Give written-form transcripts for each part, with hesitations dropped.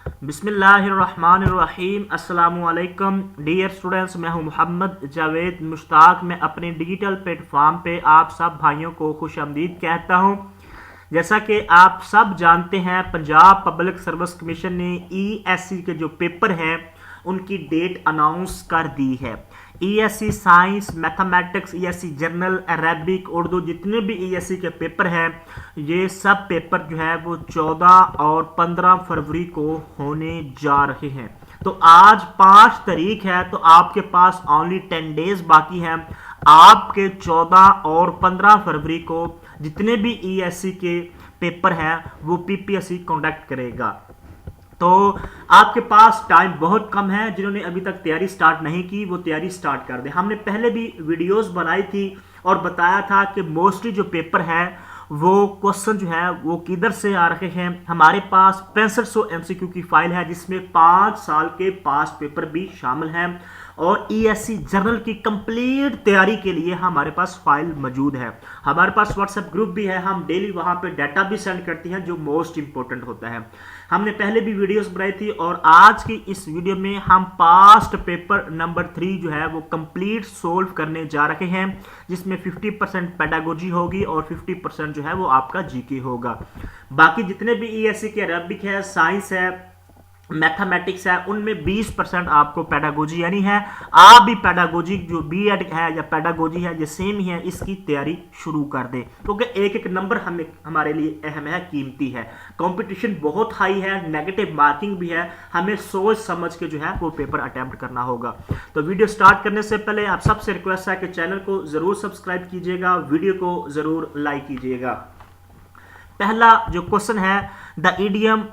बिस्मिल्लाहिर्रहमानिर्रहीम अस्सलामुअलैकुम dear students, मैं हूं मोहम्मद जावेद मुश्ताक। मैं अपने डिजिटल प्लेटफॉर्म पे आप सब भाइयों को खुशामदीद कहता हूं। जैसा कि आप सब जानते हैं, पंजाब पब्लिक सर्विस कमीशन ने ईएससी के जो पेपर हैं उनकी डेट अनाउंस कर दी है। ESC science, mathematics, ESC general, Arabic, Urdu, जितने भी ईएससी के पेपर हैं ये सब पेपर जो है वो 14 और 15 फरवरी को होने जा रहे हैं। तो आज 5 तारीख है, तो आपके पास ओनली 10 डेज बाकी हैं। आपके 14 और 15 फरवरी को जितने भी ईएससी के पेपर हैं वो पीपीएससी कंडक्ट करेगा। तो आपके पास टाइम बहुत कम है। जिन्होंने अभी तक तैयारी स्टार्ट नहीं की वो तैयारी स्टार्ट कर दें। हमने पहले भी वीडियोस बनाई थी और बताया था कि मोस्टली जो पेपर है वो क्वेश्चन जो है वो किधर से आ रहे हैं। हमारे पास 6500 एमसीक्यू की फाइल है जिसमें 5 साल के पास पेपर भी शामिल हैं और ईएससी जनरल की कंप्लीट तैयारी के लिए हमारे पास फाइल मौजूद है। हमारे पास व्हाट्सएप ग्रुप भी है, हम डेली वहां पे डाटा भी सेंड करते हैं जो मोस्ट इंपॉर्टेंट होता है। हमने पहले भी वीडियोस बनाई थी और आज की इस वीडियो में हम पास्ट पेपर नंबर 3 जो है वो कंप्लीट सोल्व करने जा रहे हैं, जिसमें 50% पेडागोजी होगी और 50% जो है वो आपका जीके होगा। बाकी जितने भी ईएससी के अरबिक है, साइंस है, मैथमेटिक्स है, उनमें 20% आपको पेडागोजी यानी है। आप भी पेडागोजी जो बीएड है या पेडागोजी है ये सेम ही है, इसकी तैयारी शुरू कर दें क्योंकि एक एक नंबर हमारे लिए अहम है, कीमती है। कंपटीशन बहुत हाई है, नेगेटिव मार्किंग भी है, हमें सोच समझ के जो है वो पेपर अटेम्प्ट करना होगा। तो वीडियो स्टार्ट करने से पहले आप सबसे रिक्वेस्ट है कि चैनल को जरूर सब्सक्राइब कीजिएगा, वीडियो को जरूर लाइक कीजिएगा। पहला जो क्वेश्चन है, the idiom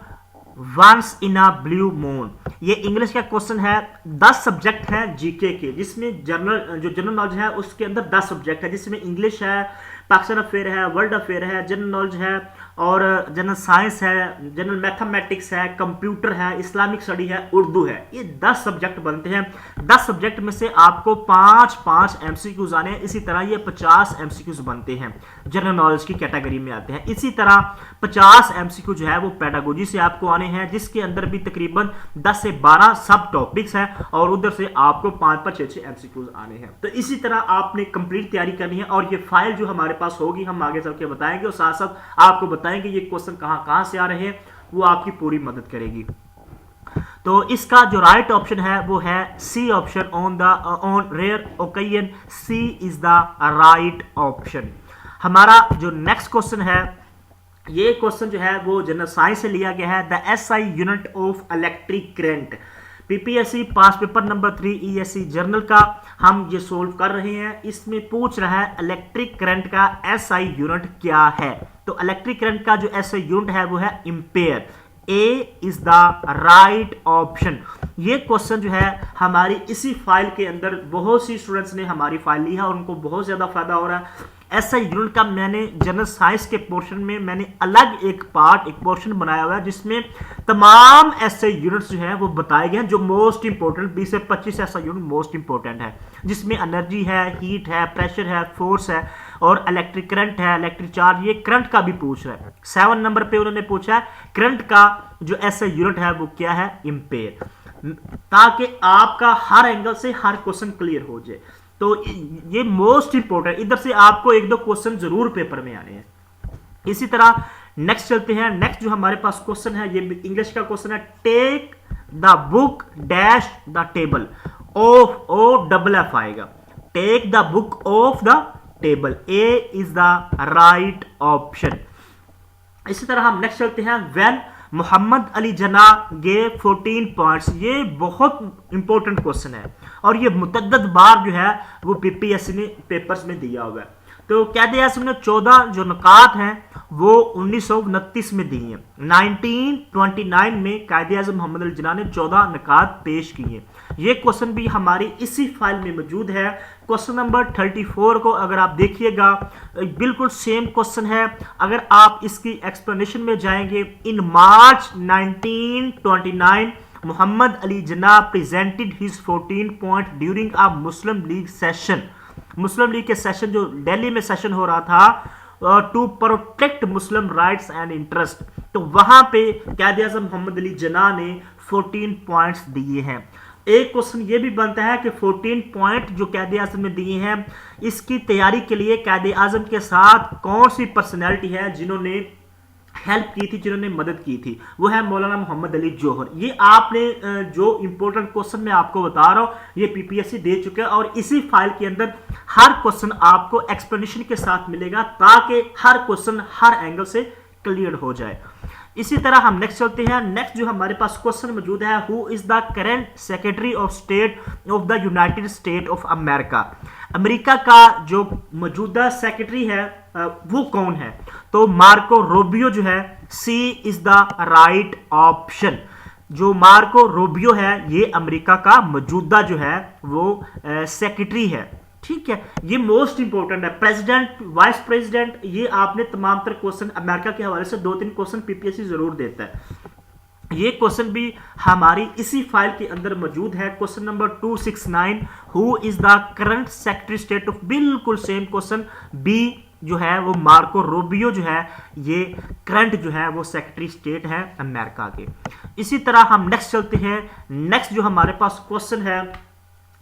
once in a blue moon, ये इंग्लिश का क्वेश्चन है। 10 सब्जेक्ट हैं जीके के, जिसमें जनरल नॉलेज है उसके अंदर 10 सब्जेक्ट है, जिसमें इंग्लिश है, पाकिस्तान अफेयर है, वर्ल्ड अफेयर है, जनरल नॉलेज है और जनरल साइंस है, जनरल मैथमेटिक्स है, कंप्यूटर है, इस्लामिक स्टडी है, उर्दू है। ये 10 सब्जेक्ट बनते हैं। 10 सब्जेक्ट में से आपको 5-5 एमसीक्यूज आने हैं। इसी तरह ये 50 एमसीक्यूज बनते हैं, जनरल नॉलेज की कैटेगरी में आते हैं। इसी तरह 50 एमसीक्यू जो है वो पेडागोजी से आपको आने हैं, जिसके अंदर भी तकरीबन 10 से 12 सब टॉपिक्स हैं और उधर से आपको 5-5-6-6 एमसीक्यूज आने हैं। तो इसी तरह आपने कंप्लीट तैयारी करनी है और ये फाइल जो हमारे पास होगी हम आगे चल के बताएंगे और साथ साथ आपको बताएंगे ये क्वेश्चन कहां से आ रहे हैं, वो आपकी पूरी मदद करेगी। तो इसका जो राइट ऑप्शन है वो है C option, on rare occasion C is the right option. हमारा जो नेक्स्ट क्वेश्चन है, ये क्वेश्चन जो है वो जनरल साइंस से लिया गया है। The SI unit of electric current, PPSC pass paper number 3 ESC journal का हम ये सोल्व कर रहे हैं। इसमें पूछ रहा है इलेक्ट्रिक करंट का एसआई यूनिट क्या है। तो इलेक्ट्रिक करंट का जो एसआई यूनिट है वो है ampere. A is the right option. ये क्वेश्चन जो है हमारी इसी फाइल के अंदर बहुत सी स्टूडेंट्स ने हमारी फाइल ली है और उनको बहुत ज्यादा फायदा हो रहा है। ऐसा यूनिट का मैंने जनरल साइंस के पोर्शन में मैंने अलग एक पोर्शन बनाया हुआ है जिसमें तमाम ऐसे यूनिट्स जो हैं वो बताए गए हैं जो मोस्ट इंपोर्टेंट 20 से 25 ऐसा यूनिट मोस्ट इंपोर्टेंट है, जिसमें एनर्जी है, हीट है, प्रेशर है, फोर्स है और इलेक्ट्रिक करंट है, इलेक्ट्रिक चार्ज। ये करंट का भी पूछ रहा है। 7 नंबर पे उन्होंने पूछा है करंट का जो ऐसा यूनिट है वो क्या है, एम्पेयर, ताकि आपका हर एंगल से हर क्वेश्चन क्लियर हो जाए। तो ये मोस्ट इंपोर्टेंट, इधर से आपको 1-2 क्वेश्चन जरूर पेपर में आने हैं। इसी तरह नेक्स्ट चलते हैं। नेक्स्ट जो हमारे पास क्वेश्चन है ये इंग्लिश का क्वेश्चन है। Take the book dash the table off, O double F आएगा, take the book off the table, A is the right option. इसी तरह हम नेक्स्ट चलते हैं। व्हेन मोहम्मद अली जना गेव 14 पॉइंट्स, ये बहुत इंपॉर्टेंट क्वेश्चन है और ये मुतद्दद बार जो है वो पीपीएससी ने पेपर्स में दिया हुआ है। तो कायदे आज़म ने 14 जो नकात हैं वो 1929 में दी हैं। 1929 में कायदे आज़म मोहम्मद अली जिन्ना ने 14 नकात पेश किए। ये क्वेश्चन भी हमारी इसी फाइल में मौजूद है। क्वेश्चन नंबर 34 को अगर आप देखिएगा बिल्कुल सेम क्वेश्चन है। अगर आप इसकी एक्सप्लेनेशन में जाएंगे, in March 1929 Mohammad Ali Jinnah presented his 14 point during a Muslim League session. Muslim League के सेशन जो दिल्ली में सेशन हो रहा था to protect Muslim rights and interest. तो वहां पे कायदे आज़म मोहम्मद अली जिन्ना ने 14 पॉइंट्स दिए हैं। एक क्वेश्चन ये भी बनता है कि 14 पॉइंट जो कायदे आज़म ने दिए हैं, इसकी तैयारी के लिए कायदे आज़म के साथ कौन सी पर्सनैलिटी है जिन्होंने हेल्प की थी, जिन्होंने मदद की थी? वो है मौलाना मोहम्मद अली जौहर। ये आपने जो इंपॉर्टेंट क्वेश्चन मैं आपको बता रहा हूं ये पीपीएससी दे चुका है, और इसी फाइल के अंदर हर क्वेश्चन आपको एक्सप्लेनेशन के साथ मिलेगा ताकि हर क्वेश्चन हर एंगल से क्लियर हो जाए। इसी तरह हम नेक्स्ट चलते हैं। नेक्स्ट जो हमारे पास क्वेश्चन मौजूद है, who is the current secretary of state of the United state of America? America का जो मौजूदा सेक्रेटरी है वो कौन है? तो मार्को रूबियो जो है, C is the right option. जो मार्को रूबियो है ये अमेरिका का मौजूदा जो है वो सेक्रेटरी है। ठीक है, ये मोस्ट इंपोर्टेंट है। प्रेसिडेंट, वाइस प्रेसिडेंट, ये आपने तमाम तर क्वेश्चन अमेरिका के हवाले से 2-3 क्वेश्चन पीपीएससी जरूर देता है। ये क्वेश्चन भी हमारी इसी फाइल के अंदर मौजूद है। Question number 269, who is the current secretary state of, बिल्कुल सेम क्वेश्चन। बी जो है वो मार्को रूबियो जो है ये करंट जो है वो सेक्रेटरी स्टेट है अमेरिका के। इसी तरह हम नेक्स्ट चलते हैं। नेक्स्ट जो हमारे पास क्वेश्चन है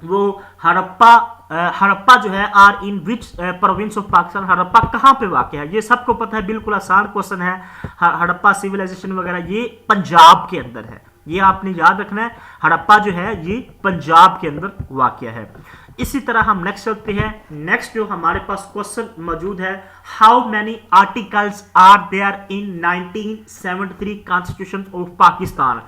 वो हड़प्पा जो है are in which province of Pakistan? Harappa कहां पे वाक़ है? ये सबको पता है, बिल्कुल आसान क्वेश्चन है। हड़प्पा सिविलाइजेशन वगैरह ये पंजाब के अंदर है, ये आपने याद रखना है। हड़प्पा जो है ये पंजाब के अंदर वाक़ है। इसी तरह हम नेक्स्ट चलते हैं। नेक्स्ट जो हमारे पास क्वेश्चन मौजूद है, how many articles are there in 1973 constitution of Pakistan?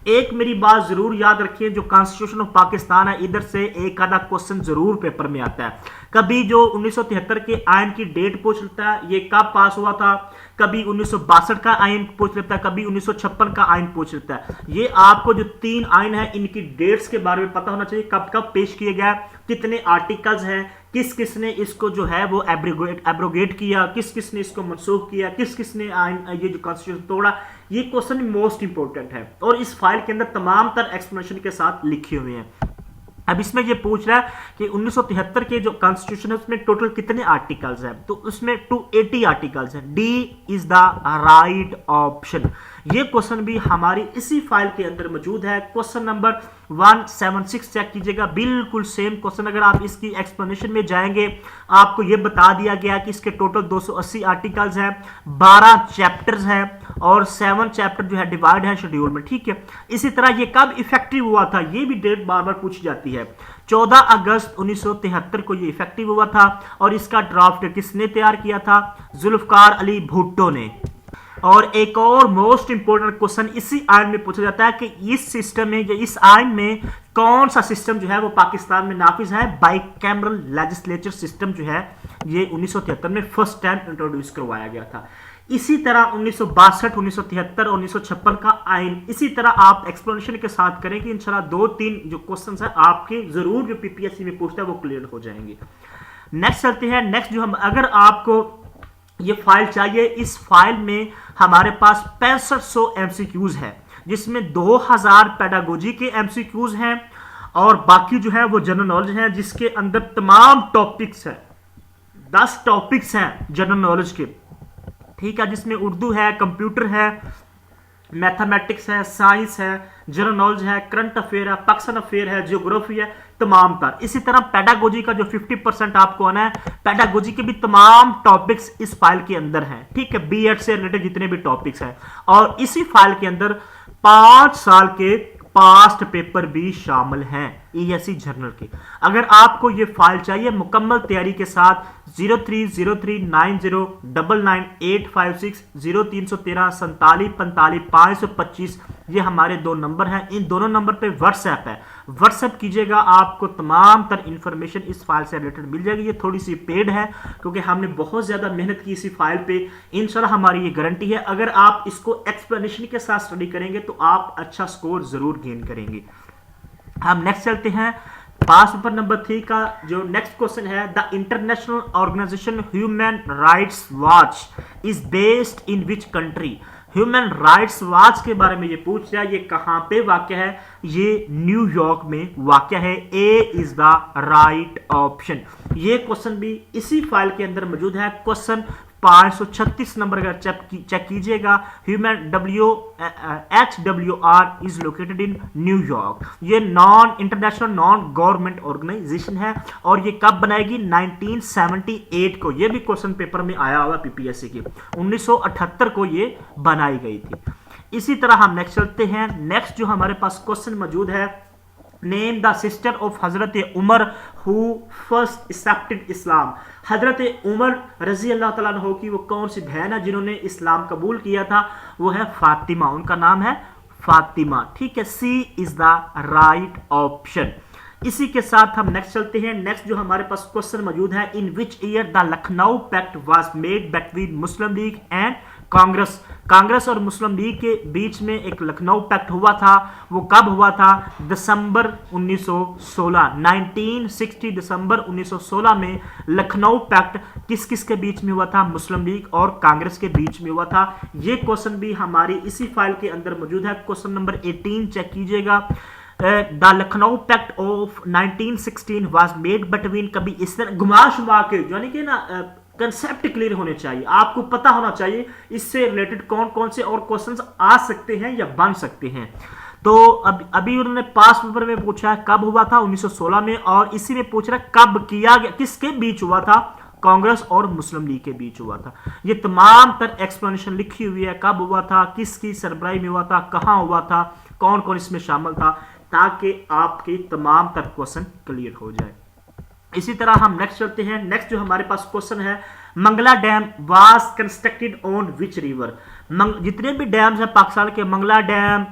एक मेरी बात जरूर याद रखिए, जो कॉन्स्टिट्यूशन ऑफ पाकिस्तान है इधर से एक आधा क्वेश्चन जरूर पेपर में आता है। कभी जो 1973 के आयन की डेट पूछ लेता है, ये कब पास हुआ था, कभी 1962 का आयन पूछ लेता है, कभी 1956 का आयन पूछ लेता है। ये आपको जो 3 आयन है इनकी डेट्स के बारे में पता होना चाहिए, कब कब पेश किए गया, कितने आर्टिकल्स हैं, किस किस ने इसको जो है वो एब्रोगेट किया, किस किस ने इसको मनसूख किया, किस किस ने ये जो कॉन्स्टिट्यूशन तोड़ा। ये क्वेश्चन मोस्ट इंपोर्टेंट है और इस फाइल के अंदर तमाम तर एक्सप्लेनेशन के साथ लिखे हुए हैं। अब इसमें ये पूछ रहा है कि 1973 के जो कॉन्स्टिट्यूशन है उसमें टोटल कितने आर्टिकल्स हैं? तो उसमें 280 आर्टिकल्स हैं। D is the right option. ये क्वेश्चन भी हमारी इसी फाइल के अंदर मौजूद है। क्वेश्चन नंबर 176 चेक कीजिएगा, बिल्कुल सेम क्वेश्चन। अगर आप इसकी एक्सप्लेनेशन में जाएंगे आपको ये बता दिया गया कि इसके टोटल 280 आर्टिकल्स हैं, 12 चैप्टर्स हैं और 7 चैप्टर जो है डिवाइड है शेड्यूल में। ठीक है, इसी तरह ये कब इफेक्टिव हुआ था ये भी डेट बार बार पूछी जाती है। 14 अगस्त 1973 को ये इफेक्टिव हुआ था और इसका ड्राफ्ट किसने तैयार किया था? जुल्फकार अली भुट्टो ने। और एक और मोस्ट इंपोर्टेंट क्वेश्चन इसी आयन में पूछा जाता है कि इस सिस्टम में या इस आयन में कौन सा सिस्टम जो है वो पाकिस्तान में नाफिज है? बाइकैमरल लेजिस्लेचर सिस्टम जो है ये 1973 में फर्स्ट टाइम इंट्रोड्यूस करवाया गया था। इसी तरह 1962, 1973 और 1956 का आयन इसी तरह आप एक्सप्लेनेशन के साथ करें कि इंशाल्लाह 2-3 जो क्वेश्चन है आपके जरूर जो पीपीएससी में पूछता है वो क्लियर हो जाएंगे। नेक्स्ट चलते हैं। नेक्स्ट जो हम अगर आपको ये फाइल चाहिए, इस फाइल में हमारे पास 6500 एमसीक्यूज है जिसमें 2000 पेडागोजी के एमसीक्यूज हैं और बाकी जो है वो जनरल नॉलेज है जिसके अंदर तमाम टॉपिक्स हैं। 10 टॉपिक्स हैं जनरल नॉलेज के, ठीक है, जिसमें उर्दू है, कंप्यूटर है, मैथमेटिक्स है, साइंस है, जनरल नॉलेज है, करंट अफेयर है, पाकिस्तान अफेयर है, जियोग्राफी है, तमाम तर। इसी तरह पेडागोजी का जो 50% आपको आना है, पेडागोजी के भी तमाम टॉपिक्स इस फाइल के अंदर हैं। ठीक है, बीएड से रिलेटेड जितने भी टॉपिक्स हैं और इसी फाइल के अंदर 5 साल के पास्ट पेपर भी शामिल हैं ईएससी जनरल के। अगर आपको ये फाइल चाहिए मुकम्मल तैयारी के साथ 030390999856 0313 47 45 525 ये हमारे 2 नंबर हैं। इन दोनों नंबर पे व्हाट्सएप है, व्हाट्सएप कीजिएगा, आपको तमाम तर इंफॉर्मेशन इस फाइल से रिलेटेड मिल जाएगी। ये थोड़ी सी पेड है क्योंकि हमने बहुत ज्यादा मेहनत की इसी फाइल पे। इंशाल्लाह हमारी ये गारंटी है अगर आप इसको एक्सप्लेनेशन के साथ स्टडी करेंगे तो आप अच्छा स्कोर जरूर गेन करेंगे। हम नेक्स्ट चलते हैं। पास पेपर नंबर 3 का जो नेक्स्ट क्वेश्चन है, the international organization Human Rights Watch is based in which country? Human Rights Watch के बारे में ये पूछ रहा है, ये कहां पे वाक़या है? ये न्यूयॉर्क में वाक़या है। ए इज द राइट ऑप्शन। ये क्वेश्चन भी इसी फाइल के अंदर मौजूद है। क्वेश्चन 536 नंबर अगर चेक कीजिएगा, human HWR is located in New York. ये इंटरनेशनल नॉन गवर्नमेंट ऑर्गेनाइजेशन है और ये कब बनाएगी? 1978 को। ये भी क्वेश्चन पेपर में आया हुआ पीपीएससी की, 1978 को ये बनाई गई थी। इसी तरह हम नेक्स्ट चलते हैं। नेक्स्ट जो हमारे पास क्वेश्चन मौजूद है, name the sister of Hazrat Umar who first accepted इस्लाम। हजरत उमर रजी अल्लाह तआला अन्हु की वो कौन सी बहन है जिन्होंने इस्लाम कबूल किया था? वो है फातिमा, उनका नाम है फातिमा। ठीक है, C is the right option. इसी के साथ हम नेक्स्ट चलते हैं। नेक्स्ट जो हमारे पास क्वेश्चन मौजूद है, in which year the Lucknow pact was made between Muslim League and Congress. Congress और मुस्लिम लीग के बीच में एक लखनऊ पैक्ट हुआ था, वो कब हुआ था? दिसंबर 1916, 1960 दिसंबर 1916 में लखनऊ पैक्ट किस किस के बीच में हुआ था? मुस्लिम लीग और कांग्रेस के बीच में हुआ था। ये क्वेश्चन भी हमारी इसी फाइल के अंदर मौजूद है। क्वेश्चन नंबर 18 चेक कीजिएगा। The Lucknow pact of 1916 was made between, कभी इस तरह घुमा शुमा के, यानी कि ना कंसेप्ट क्लियर होने चाहिए, आपको पता होना चाहिए इससे रिलेटेड कौन कौन से और क्वेश्चंस आ सकते हैं या बन सकते हैं। तो अभी उन्होंने पास पेपर में पूछा है कब हुआ था? 1916 में। और इसी में पूछ रहा है कब किया गया, किसके बीच हुआ था? कांग्रेस और मुस्लिम लीग के बीच हुआ था। ये तमाम तर एक्सप्लेनेशन लिखी हुई है, कब हुआ था, किसकी सरबराही में हुआ था, कहां हुआ था, कौन कौन इसमें शामिल था, ताकि आपके तमाम तर क्वेश्चन क्लियर हो जाए। इसी तरह हम नेक्स्ट चलते हैं। नेक्स्ट जो हमारे पास क्वेश्चन है, Mangla dam was constructed on which river. जितने भी डैम्स हैं पाकिस्तान के, मंगला डैम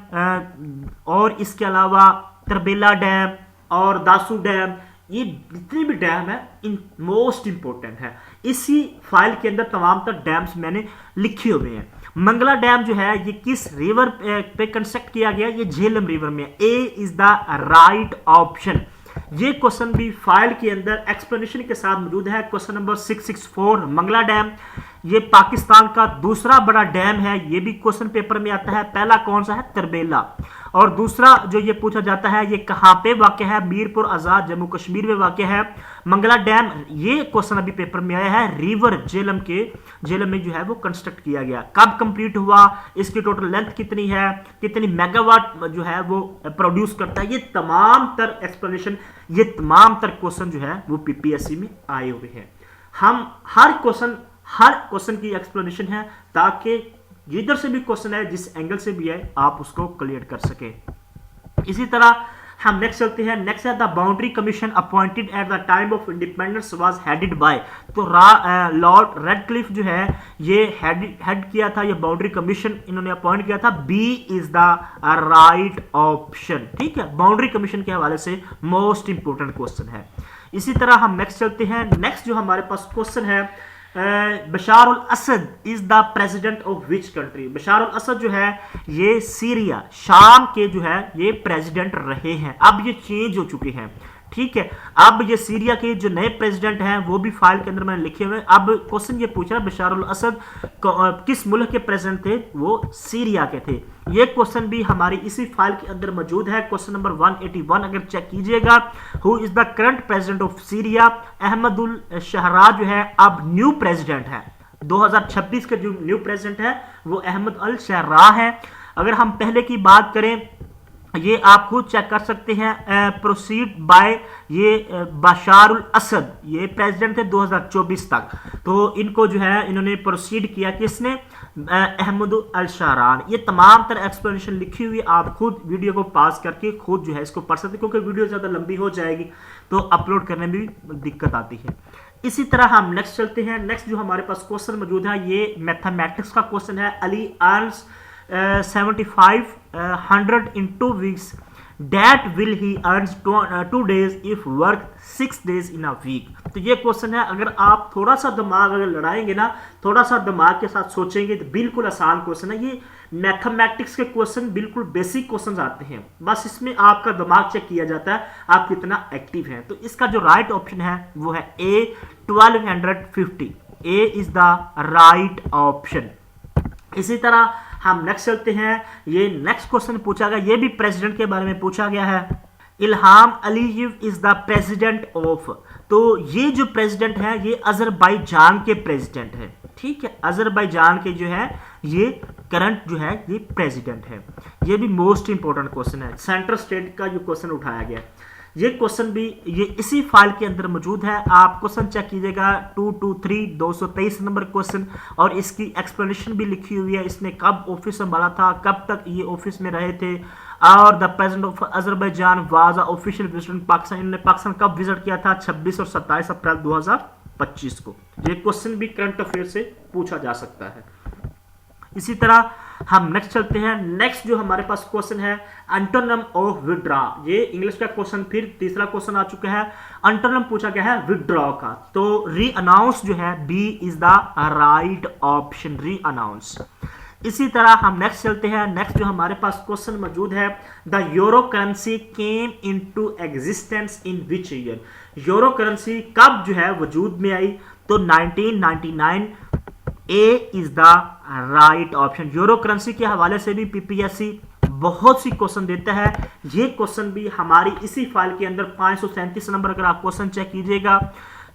और इसके अलावा तरबेला डैम और दासू डैम, ये जितने भी डैम है इन मोस्ट इंपोर्टेंट है। इसी फाइल के अंदर तमाम तर डैम्स मैंने लिखे हुए हैं। मंगला डैम जो है ये किस रिवर पे कंस्ट्रक्ट किया गया? ये झेलम रिवर में। ए इज द राइट ऑप्शन। ये क्वेश्चन भी फाइल के अंदर एक्सप्लेनेशन के साथ मौजूद है। क्वेश्चन नंबर 664, मंगला डैम ये पाकिस्तान का दूसरा बड़ा डैम है। ये भी क्वेश्चन पेपर में आता है। पहला कौन सा है? तरबेला। और दूसरा जो ये पूछा जाता है, ये कहां पे वाक़ है? मीरपुर आजाद जम्मू कश्मीर में वाक़ है मंगला डैम। ये क्वेश्चन अभी पेपर में आया है। रिवर झेलम में जो है वो कंस्ट्रक्ट किया गया। कब कंप्लीट हुआ? इसकी टोटल लेंथ कितनी है? कितनी मेगावाट जो है वो प्रोड्यूस करता है? ये तमाम तर एक्सप्लेनेशन, ये तमाम तर क्वेश्चन जो है वो पीपीएससी में आए हुए हैं। हम हर क्वेश्चन की एक्सप्लेनेशन है, ताकि जिधर से भी क्वेश्चन है, जिस एंगल से भी है, आप उसको क्लियर कर सके। इसी तरह हम नेक्स्ट चलते हैं। नेक्स्ट है the boundary commission appointed at the time of independence was headed by. तो लॉर्ड रेडक्लिफ जो है ये हेड किया था, ये बाउंड्री कमीशन इन्होंने अपॉइंट किया था। B is the right option. ठीक है, बाउंड्री कमीशन के हवाले से मोस्ट इंपोर्टेंट क्वेश्चन है। इसी तरह हम नेक्स्ट चलते हैं। नेक्स्ट जो हमारे पास क्वेश्चन है, Bashar al Assad is the president of which country. Bashar al Assad जो है ये सीरिया, शाम के जो है ये प्रेसिडेंट रहे हैं। अब ये चेंज हो चुके हैं। ठीक है, अब ये सीरिया के जो नए प्रेसिडेंट हैं वो भी फाइल के अंदर मैंने लिखे हुए हैं। अब क्वेश्चन ये पूछ रहा है बशार उल असद किस मुल्क के प्रेसिडेंट थे? वो सीरिया के थे। ये क्वेश्चन भी हमारी इसी फाइल के अंदर मौजूद है। क्वेश्चन नंबर 181 अगर चेक कीजिएगा, who is the current president of Syria. Ahmed al Sharaa जो है अब न्यू प्रेसिडेंट है। 2026 के जो न्यू प्रेसिडेंट है वो अहमद अल शहरा है। अगर हम पहले की बात करें, ये आप खुद चेक कर सकते हैं। प्रोसीड बाय ये बशार उल असद, ये प्रेसिडेंट थे 2024 तक। तो इनको जो है इन्होंने प्रोसीड किया किसने? अहमद अल शहरान। ये तमाम तरह एक्सप्लेनेशन लिखी हुई, आप खुद वीडियो को पास करके खुद जो है इसको पढ़ सकते, क्योंकि वीडियो ज़्यादा लंबी हो जाएगी तो अपलोड करने में भी दिक्कत आती है। इसी तरह हम नेक्स्ट चलते हैं। नेक्स्ट जो हमारे पास क्वेश्चन मौजूद है ये मैथमेटिक्स का क्वेश्चन है। Ali earns 7500 in 2 weeks, that will he earns 2 days if work 6 days in a week। तो ये क्वेश्चन है, अगर आप थोड़ा सा दिमाग अगर लड़ाएंगे ना, थोड़ा सा दिमाग के साथ सोचेंगे तो बिल्कुल आसान क्वेश्चन है। ये मैथमेटिक्स के क्वेश्चन बिल्कुल बेसिक क्वेश्चन आते हैं, बस इसमें आपका दिमाग चेक किया जाता है आप कितना एक्टिव हैं। तो इसका जो राइट ऑप्शन है वो है ए 1250। ए इज द राइट ऑप्शन। इसी तरह हम नेक्स्ट चलते हैं। ये नेक्स्ट क्वेश्चन पूछा गया, ये भी प्रेसिडेंट के बारे में पूछा गया है। इल्हाम alive is the president of. तो ये जो प्रेसिडेंट है ये अजरबैजान के प्रेसिडेंट है। ठीक है, अजरबैजान के जो है ये करंट जो है ये प्रेसिडेंट है। ये भी मोस्ट इंपॉर्टेंट क्वेश्चन है, सेंट्रल स्टेट का जो क्वेश्चन उठाया गया है ये क्वेश्चन भी ये इसी फाइल के अंदर मौजूद है। आप क्वेश्चन चेक कीजिएगा 223 223 नंबर क्वेश्चन, और इसकी एक्सप्लेनेशन भी लिखी हुई है, इसने कब ऑफिस संभाला था, कब तक ये ऑफिस में रहे थे, और the president of Azerbaijan was official visit Pakistan, इन्होंने पाकिस्तान कब विजिट किया था, 26 और 27 अप्रैल 2025 को। ये क्वेश्चन भी करंट अफेयर से पूछा जा सकता है। इसी तरह हम नेक्स्ट चलते हैं। नेक्स्ट जो हमारे पास क्वेश्चन है एंटोनिम ऑफ विड्रॉ, ये इंग्लिश का क्वेश्चन फिर तीसरा क्वेश्चन आ चुका है। एंटोनिम पूछा गया है विड्रॉ का, तो री अनाउंस जो है B is the right option, reannounce. इसी तरह हम नेक्स्ट चलते हैं। नेक्स्ट जो हमारे पास क्वेश्चन मौजूद है, the euro currency came into existence in which year, euro currency कब जो है वजूद में आई, तो 1999, A is the right option. Euro currency के हवाले से भी पीपीएससी बहुत सी क्वेश्चन देता है, ये क्वेश्चन भी हमारी इसी फाइल के अंदर 537 नंबर अगर आप क्वेश्चन चेक कीजिएगा,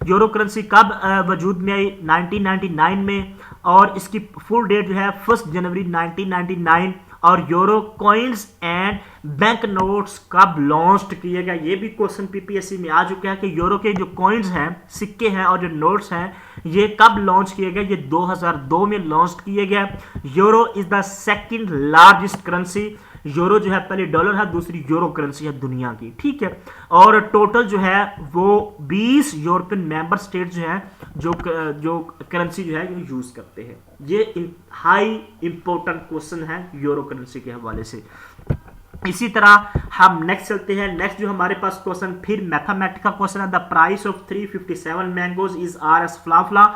यूरो करेंसी कब वजूद में आई 1999 में, और इसकी फुल डेट जो है 1 जनवरी 1999, और euro coins and bank notes कब लॉन्च किए गए, ये भी क्वेश्चन पीपीएससी में आ चुका है कि यूरो के जो कॉइन्स हैं, सिक्के हैं और जो नोट्स हैं, ये कब लॉन्च किए गए, ये 2002 में लॉन्च किए गए। Euro is the second largest currency, euro जो है पहले डॉलर है, दूसरी यूरो करेंसी है दुनिया की, ठीक है। और टोटल जो है वो 20 यूरोपियन मेंबर स्टेट जो है जो करेंसी जो है यूज करते हैं। ये हाई इंपॉर्टेंट क्वेश्चन है यूरो करेंसी के हवाले से। इसी तरह हम नेक्स्ट चलते हैं। नेक्स्ट जो हमारे पास क्वेश्चन फिर मैथमेटिकल क्वेश्चन है, the price of 357 mangoes is R S फ्लाफला,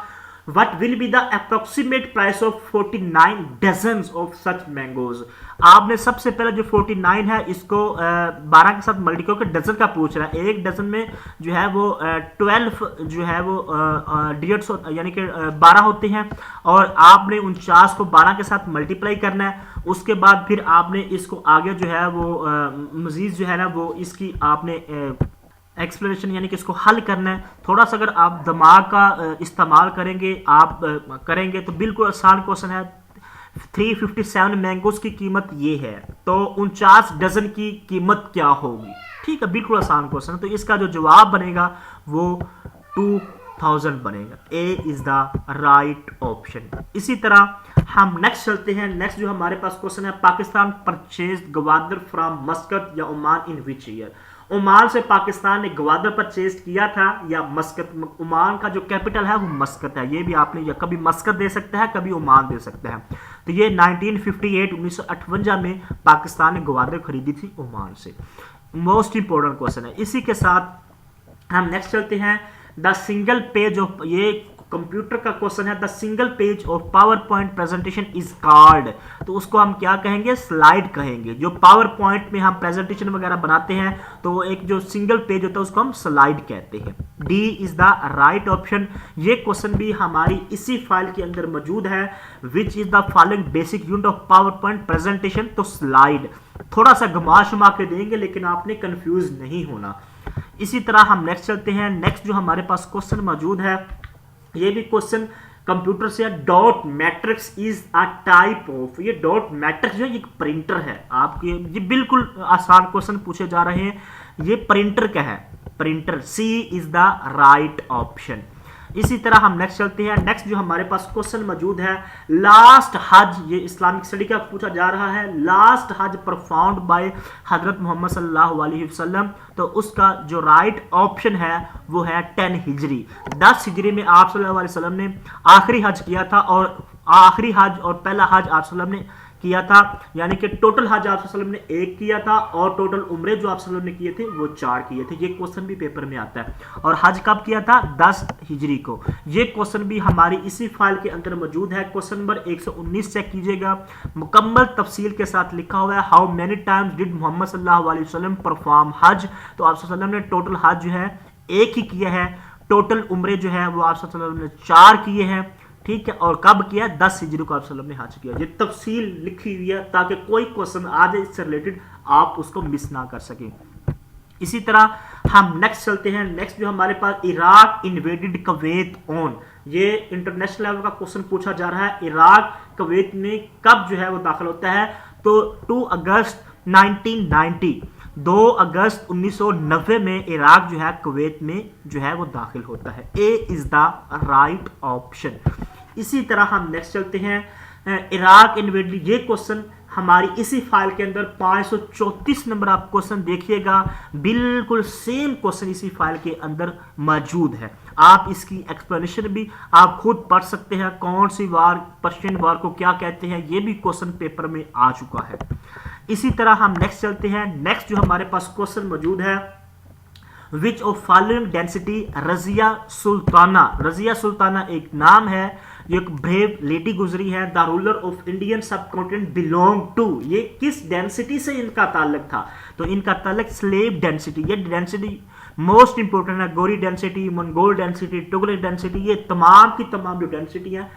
what will be the approximate price of 49 dozens of such mangoes। आपने सबसे पहले जो 49 है इसको 12 के साथ मल्टीप्लाई करके डजन का पूछ रहा है। एक डजन में जो है वो 12 जो है वो डिजिट्स यानी कि 12 होते हैं, और आपने 49 को 12 के साथ मल्टीप्लाई करना है। उसके बाद फिर आपने इसको आगे जो है वो मजीद जो है ना वो इसकी आपने एक्सप्लेनेशन यानी कि इसको हल करना है। थोड़ा सा अगर आप दिमाग का इस्तेमाल करेंगे करेंगे तो बिल्कुल आसान क्वेश्चन है। 357 मैंगोज की कीमत ये है, तो 49 डजन की कीमत क्या होगी, ठीक है, बिल्कुल आसान क्वेश्चन है। तो इसका जो जवाब बनेगा वो 2000 बनेगा, ए इज द राइट ऑप्शन। इसी तरह हम नेक्स्ट चलते हैं। नेक्स्ट जो हमारे पास क्वेश्चन है, Pakistan purchase Gwadar from Muscat या Oman in which year, Oman से पाकिस्तान ने गवादर परचेज किया था या मस्कत। ओमान का जो कैपिटल है वो मस्कत है, ये भी आपने या कभी मस्कत दे सकता है कभी ओमान दे सकता है। तो ये 1958 में पाकिस्तान ने गवादर खरीदी थी ओमान से। मोस्ट इंपॉर्टेंट क्वेश्चन है। इसी के साथ हम नेक्स्ट चलते हैं। द सिंगल पेज ऑफ, ये कंप्यूटर का क्वेश्चन है, the single page of power point presentation is called, तो उसको हम क्या कहेंगे, स्लाइड कहेंगे। जो पावर पॉइंट में हम प्रेजेंटेशन वगैरह बनाते हैं तो एक जो सिंगल पेज होता है उसको हम स्लाइड कहते हैं। D is the right option. ये क्वेश्चन भी हमारी इसी फाइल के अंदर मौजूद है। विच is the following basic unit of power point presentation, तो स्लाइड। थोड़ा सा घुमा शुमा के देंगे लेकिन आपने कंफ्यूज नहीं होना। इसी तरह हम नेक्स्ट चलते हैं। नेक्स्ट जो हमारे पास क्वेश्चन मौजूद है, ये भी क्वेश्चन कंप्यूटर से, dot matrix is a type of, ये डॉट मैट्रिक्स जो है एक प्रिंटर है आपके, ये बिल्कुल आसान क्वेश्चन पूछे जा रहे हैं। ये प्रिंटर क्या है, printer, C is the right option. इसी तरह हम नेक्स्ट चलते हैं। नेक्स्ट जो हमारे पास क्वेश्चन मौजूद है, लास्ट हज, ये इस्लामिक स्टडी का पूछा जा रहा है, लास्ट हज परफॉर्म्ड बाय हजरत मोहम्मद सल्लल्लाहु अलैहि वसल्लम, तो उसका जो राइट ऑप्शन है वो है 10 हिजरी। 10 हिजरी में आप सल्लल्लाहु अलैहि वसल्लम ने आखिरी हज किया था, और आखिरी हज और पहला हज आप सल्लल्लाहु अलैहि वसल्लम ने किया था, यानी कि टोटल हज आप सल्लल्लाहु अलैहि वसल्लम ने 1 किया था और टोटल उम्रे जो आप सल्लल्लाहु अलैहि वसल्लम ने किए थे वो 4 किए थे। ये क्वेश्चन भी पेपर में आता है। और हज कब किया था, 10 हिजरी को। ये क्वेश्चन भी हमारी इसी फाइल के अंदर मौजूद है। क्वेश्चन नंबर 119 चेक कीजिएगा, मुकम्मल तफसील के साथ लिखा हुआ है, how many times did Mohammad सल्लल्लाहु अलैहि वसल्लम परफॉर्म हज, तो आप सल्लल्लाहु अलैहि वसल्लम ने टोटल हज जो है 1 ही किया है, टोटल उम्रे जो है वो आप सल्लल्लाहु अलैहि वसल्लम ने 4 किए हैं, ठीक है। और कब किया, 10 हिजरी को आप सल्लल्लाहु अलैहि वसल्लम ने हज किया। ये तफसील लिखी हुई है ताकि कोई क्वेश्चन आ जाए इससे रिलेटेड आप उसको मिस ना कर सकें। इसी तरह हम नेक्स्ट चलते हैं। नेक्स्ट जो हमारे पास, इराक इन्वेडेड कुवैत ऑन, ये इंटरनेशनल लेवल का क्वेश्चन पूछा जा रहा है। इराक कुवैत में कब जो है वो दाखिल होता है? तो 2 अगस्त 1990, 2 अगस्त 1990 में इराक जो है कुवैत में जो है वो दाखिल होता है। ए इज द राइट ऑप्शन। इसी तरह हम नेक्स्ट चलते हैं, इराक इन्वेड। ये क्वेश्चन हमारी इसी फाइल के अंदर 534 नंबर आप क्वेश्चन देखिएगा, बिल्कुल सेम क्वेश्चन इसी फाइल के अंदर मौजूद है। आप इसकी एक्सप्लेनेशन भी आप खुद पढ़ सकते हैं, कौन सी वार, पर्शियन वार को क्या कहते हैं, ये भी क्वेश्चन पेपर में आ चुका है। इसी तरह हम नेक्स्ट चलते हैं। नेक्स्ट जो हमारे पास क्वेश्चन मौजूद है, which of following density Razia Sultana. Razia Sultana एक नाम है, ये एक ब्रेव लेडी गुजरी है। द रूलर ऑफ इंडियन सब कॉन्टिनेंट बिलोंग टू, ये किस डेंसिटी से इनका ताल्लुक था? तो इनका ताल्लुक स्लेव डेंसिटी। ये डेंसिटी मोस्ट इंपोर्टेंट है। गोरी डेंसिटी, मंगोल डेंसिटी, टुगलक डेंसिटी, ये तमाम की तमाम जो डेंसिटी है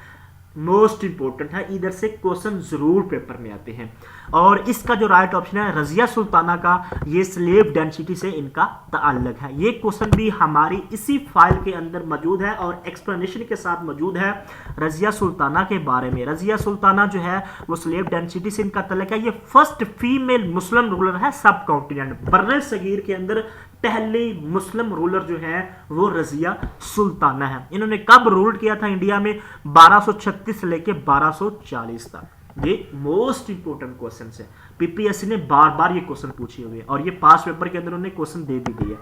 मोस्ट इंपोर्टेंट है। इधर से क्वेश्चन जरूर पेपर में आते हैं। और इसका जो राइट ऑप्शन है रजिया सुल्ताना का, ये स्लेव डेंसिटी से इनका ताल्लुक है। ये क्वेश्चन भी हमारी इसी फाइल के अंदर मौजूद है और एक्सप्लेनेशन के साथ मौजूद है रजिया सुल्ताना के बारे में। रजिया सुल्ताना जो है वो स्लेव डेंसिटी से इनका ताल्लुक है। ये फर्स्ट फीमेल मुस्लिम रूलर है सब कॉन्टिनेंट। बर्रे सगीर के अंदर पहली मुस्लिम रूलर जो है वो रजिया सुल्ताना है। इन्होंने कब रूल किया था इंडिया में? 1236 से लेके 1240 तक। ये मोस्ट इंपोर्टेंट क्वेश्चन है, पीपीएससी ने बार बार ये क्वेश्चन पूछे हुए और ये पास पेपर के अंदर उन्होंने क्वेश्चन दे भी दिए।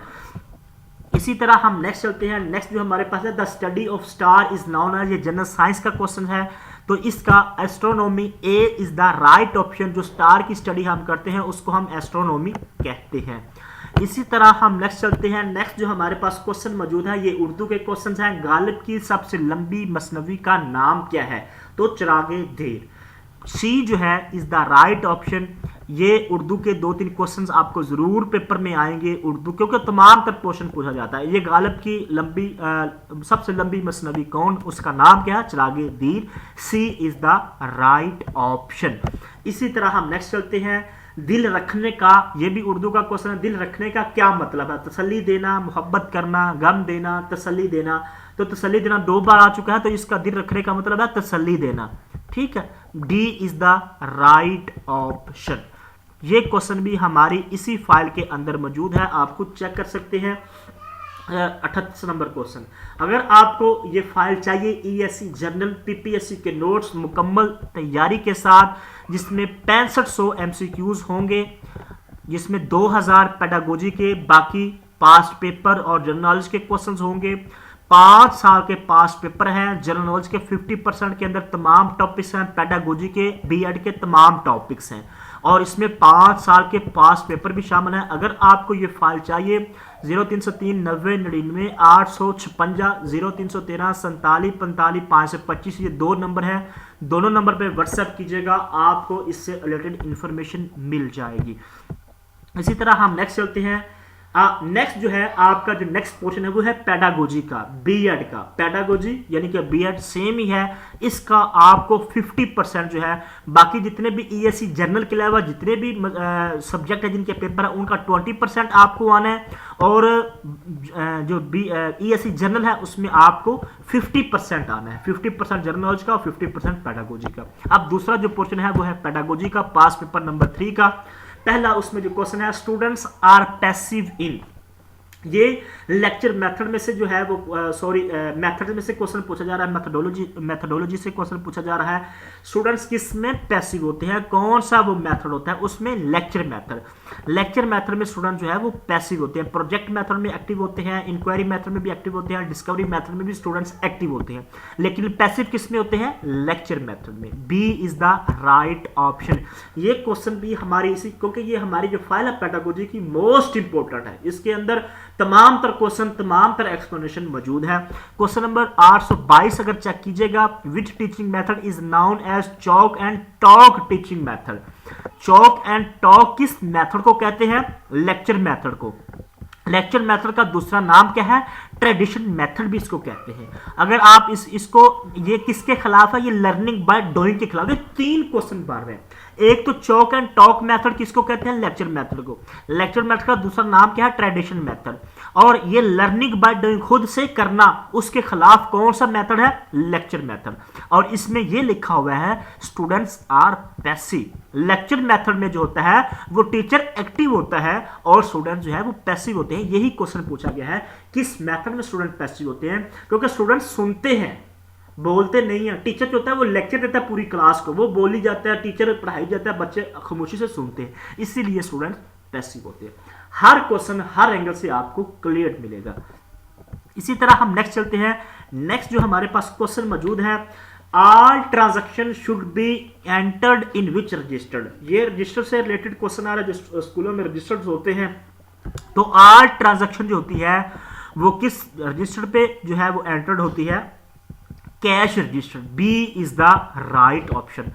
इसी तरह हम नेक्स्ट चलते हैं। नेक्स्ट जो हमारे पास है, the study of star is known as, ये जनरल साइंस का क्वेश्चन है। तो इसका astronomy, A is the right option. जो स्टार की स्टडी हम करते हैं उसको हम एस्ट्रोनॉमी कहते हैं। इसी तरह हम नेक्स्ट चलते हैं। नेक्स्ट जो हमारे पास क्वेश्चन मौजूद है ये उर्दू के क्वेश्चन हैं। गालिब की सबसे लंबी मसनवी का नाम क्या है? तो चिरागे देर। सी जो है इज द राइट ऑप्शन। ये उर्दू के 2-3 क्वेश्चंस आपको जरूर पेपर में आएंगे उर्दू, क्योंकि तमाम तर क्वेश्चन पूछा जाता है। ये गालिब की सबसे लंबी मसनवी कौन, उसका नाम क्या है? चिरागे दीर। सी इज द राइट ऑप्शन। इसी तरह हम नेक्स्ट चलते हैं। दिल रखने का, ये भी उर्दू का क्वेश्चन है। दिल रखने का क्या मतलब है? तसल्ली देना, मोहब्बत करना, गम देना, तसल्ली देना। तो तसल्ली देना 2 बार आ चुका है, तो इसका दिल रखने का मतलब है तसल्ली देना। ठीक है, D is the right option. ये क्वेश्चन भी हमारी इसी फाइल के अंदर मौजूद है, आप खुद चेक कर सकते हैं। 38 नंबर क्वेश्चन। अगर आपको ये फाइल चाहिए ईएससी जनरल पीपीएससी के नोट्स मुकम्मल तैयारी के साथ, जिसमें 6500 एमसीक्यूज होंगे, जिसमें 2000 पेडागोजी के, बाकी पास्ट पेपर और जनरल नॉलेज के क्वेश्चंस होंगे। 5 साल के पास्ट पेपर हैं। जनरल नॉलेज के 50% के अंदर तमाम टॉपिक्स हैं। पेडागोजी के, बीएड के तमाम टॉपिक्स हैं और इसमें 5 साल के पास पेपर भी शामिल हैं। अगर आपको ये फाइल चाहिए 0303 90 99 856 0313 47 45 525, ये 2 नंबर हैं। दोनों नंबर पे व्हाट्सएप कीजिएगा, आपको इससे रिलेटेड इंफॉर्मेशन मिल जाएगी। इसी तरह हम नेक्स्ट चलते हैं। नेक्स्ट जो है आपका जो नेक्स्ट पोर्शन है वो है पेडागोजी का, बीएड का। पेडागोजी यानी कि बीएड सेम ही है, इसका आपको 50% जो है, बाकी जितने भी ईएससी जनरल के अलावा जितने भी सब्जेक्ट है जिनके पेपर है उनका 20% आपको आना है, और जो ईएससी जनरल है उसमें आपको 50% आना है। 50% जनरल नॉलेज का और 50% पेडागोजी का। अब दूसरा जो पोर्शन है वो है पेडागोजी का, पास पेपर नंबर 3 का। पहला उसमें जो क्वेश्चन है, स्टूडेंट्स आर पैसिव इन। ये लेक्चर मेथड में से जो है वो मेथड में से क्वेश्चन पूछा जा रहा है, मेथडोलॉजी से क्वेश्चन पूछा जा रहा है। स्टूडेंट्स किस में पैसिव होते हैं, कौन सा वो मेथड होता है? उसमें लेक्चर मेथड में स्टूडेंट जो है वो पैसिव होते हैं। प्रोजेक्ट मेथड में एक्टिव होते हैं, इंक्वायरी मेथड में भी एक्टिव होते हैं, डिस्कवरी मेथड में भी स्टूडेंट्स एक्टिव होते हैं, लेकिन पैसिव किस में होते हैं? लेक्चर मेथड में। B is the right option. ये क्वेश्चन भी हमारी इसी, क्योंकि ये हमारी जो फाइल है पेडागोजी की मोस्ट इंपोर्टेंट है, इसके अंदर तमाम तर क्वेश्चन, तमाम तर एक्सप्लेनेशन मौजूद है। क्वेश्चन नंबर 822 अगर चेक कीजिएगा, which teaching method is known as chalk and talk teaching method. Chalk and talk किस मेथड को कहते हैं? लेक्चर मेथड को। लेक्चर मेथड का दूसरा नाम क्या है? ट्रेडिशन मेथड भी इसको कहते हैं। अगर आप इसको, ये किसके खिलाफ है? ये लर्निंग बाय डूइंग के खिलाफ। ये 3 क्वेश्चन बार रहे हैं। एक तो चॉक एंड टॉक मेथड किसको कहते हैं? लेक्चर मेथड को। लेक्चर मेथड का दूसरा नाम क्या है? Tradition method. और ये लर्निंग बाय डूइंग, खुद से करना, उसके खिलाफ कौन सा मेथड है? Lecture method. और इसमें ये लिखा हुआ है students are passive. Lecture method में जो होता है वो टीचर एक्टिव होता है और स्टूडेंट जो है वो पैसिव होते हैं। यही क्वेश्चन पूछा गया है, किस मेथड में स्टूडेंट पैसिव होते हैं? क्योंकि स्टूडेंट सुनते हैं, बोलते नहीं है। टीचर जो होता है वो लेक्चर देता है पूरी क्लास को, वो बोली जाता है, टीचर पढ़ाई जाता है, बच्चे खामोशी से सुनते हैं, इसीलिए स्टूडेंट पैसिव होते हैं। हर क्वेश्चन हर एंगल से आपको क्लियर मिलेगा। इसी तरह हम नेक्स्ट चलते हैं। नेक्स्ट जो हमारे पास क्वेश्चन मौजूद है, all transaction should be entered in which registered. ये रजिस्टर से रिलेटेड क्वेश्चन आ रहा है, जो स्कूलों में रजिस्टर्ड होते हैं। तो ऑल ट्रांजैक्शन जो होती है वो किस रजिस्टर पे जो है वो एंटर्ड होती है? Cash register. B is the right option.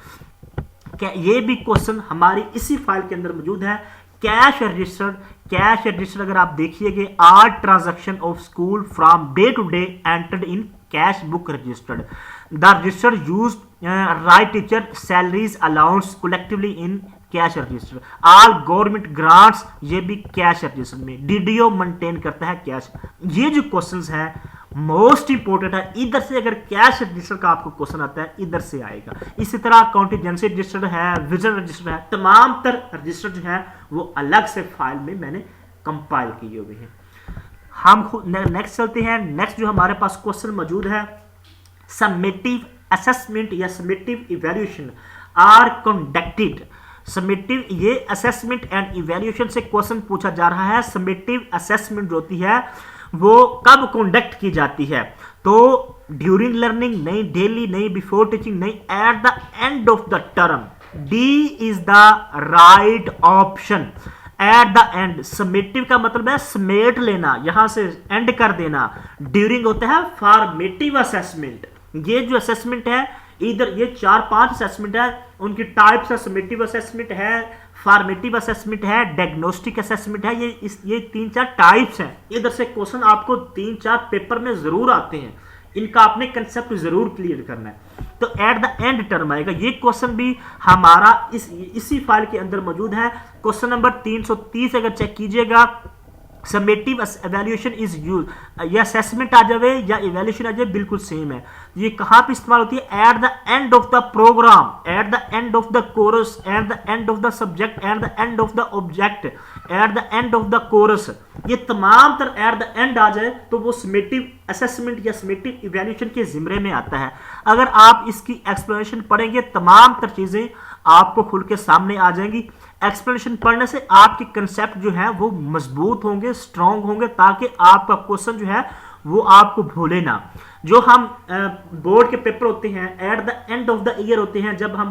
ये भी क्वेश्चन हमारी इसी फाइल के अंदर मौजूद है। कैश रजिस्टर, कैश रजिस्टर अगर आप देखिएगा, all transaction of school from day to day entered in cash book registered. The register used write teacher salaries allowance collectively in cash register. All government grants, ये भी cash register में। DDO maintain करता है cash. ये जो questions है most important है। इधर से अगर कैश रजिस्टर का आपको क्वेश्चन आता है, इधर से आएगा। इसी तरह कॉन्टीजेंसी रजिस्टर है, विजन रजिस्टर है, तमाम तर रजिस्टर जो है वो अलग से फाइल में मैंने कंपाइल किए हुए हैं। हम नेक्स्ट चलते हैं। नेक्स्ट जो हमारे पास क्वेश्चन मौजूद है, समेटिव असेसमेंट या summative evaluation are conducted. Summative, ये असेसमेंट एंड इवैल्यूएशन से क्वेश्चन पूछा जा रहा है। समेटिव असेसमेंट जो होती है वो कब कंडक्ट की जाती है? तो ड्यूरिंग लर्निंग नहीं, डेली नहीं, बिफोर टीचिंग नहीं, eight the end of the term. D is the right option. Eight the and, summative का मतलब है समेट लेना, यहां से एंड कर देना। ड्यूरिंग होता है फॉर्मेटिव असेसमेंट। ये जो असेसमेंट है, इधर ये 4-5 असेसमेंट है, उनकी टाइप्स है। समेटिव असेसमेंट है, फॉर्मेटिव असेसमेंट है, डायग्नोस्टिक असेसमेंट है। ये 3-4 टाइप्स हैं। इधर से क्वेश्चन आपको 3-4 पेपर में जरूर आते हैं, इनका आपने कंसेप्ट जरूर क्लियर करना है। तो एट द एंड टर्म आएगा। ये क्वेश्चन भी हमारा इसी फाइल के अंदर मौजूद है। क्वेश्चन नंबर 330 अगर चेक कीजिएगा, समेटिव एवेल्यूएशन इज यूज, या असेसमेंट आ जाए या इवेल्यूएशन आ जाए, बिल्कुल सेम है। ये कहां पे इस्तेमाल होती है? At the end of the program, at the end of the course, at the end of the subject, at the end of the object, at the end of the course. ये तमाम तर एट द एंड आ जाए तो वो summative assessment या summative evaluation के जिम्मे में आता है। अगर आप इसकी एक्सप्लेनेशन पढ़ेंगे, तमाम तर चीजें आपको खुल के सामने आ जाएंगी। एक्सप्लेनेशन पढ़ने से आपके कंसेप्ट जो है वो मजबूत होंगे, स्ट्रांग होंगे, ताकि आपका क्वेश्चन जो है वो आपको भूले ना। जो हम बोर्ड के पेपर होते हैं, eight the end of the year होते हैं, जब हम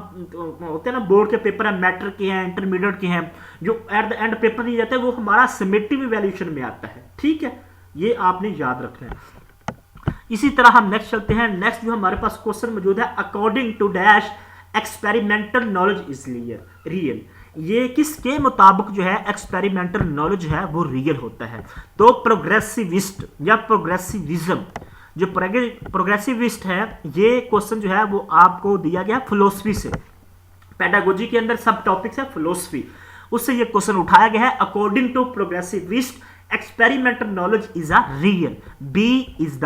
होते हैं ना, बोर्ड के पेपर है, मैट्रिक के हैं, इंटरमीडिएट के हैं, जो एट द एंड पेपर दिए जाते हैं, वो हमारा समेटिव इवैल्यूएशन में आता है। ठीक है, ये आपने याद रखना है। इसी तरह हम नेक्स्ट चलते हैं। नेक्स्ट जो हमारे पास क्वेश्चन मौजूद है, according to dash experimental knowledge is real. ये किसके मुताबिक जो है एक्सपेरिमेंटल नॉलेज है वो रियल होता है? तो प्रोग्रेसिविस्ट या प्रोग्रेसिविज्म, जो प्रोग्रेसिविस्ट है, ये क्वेश्चन जो है वो आपको दिया गया फिलोसफी से। पेडागोजी के अंदर सब टॉपिक्स है फिलोसफी, उससे ये क्वेश्चन उठाया गया है। According to progressivist experimental knowledge is a real. B is the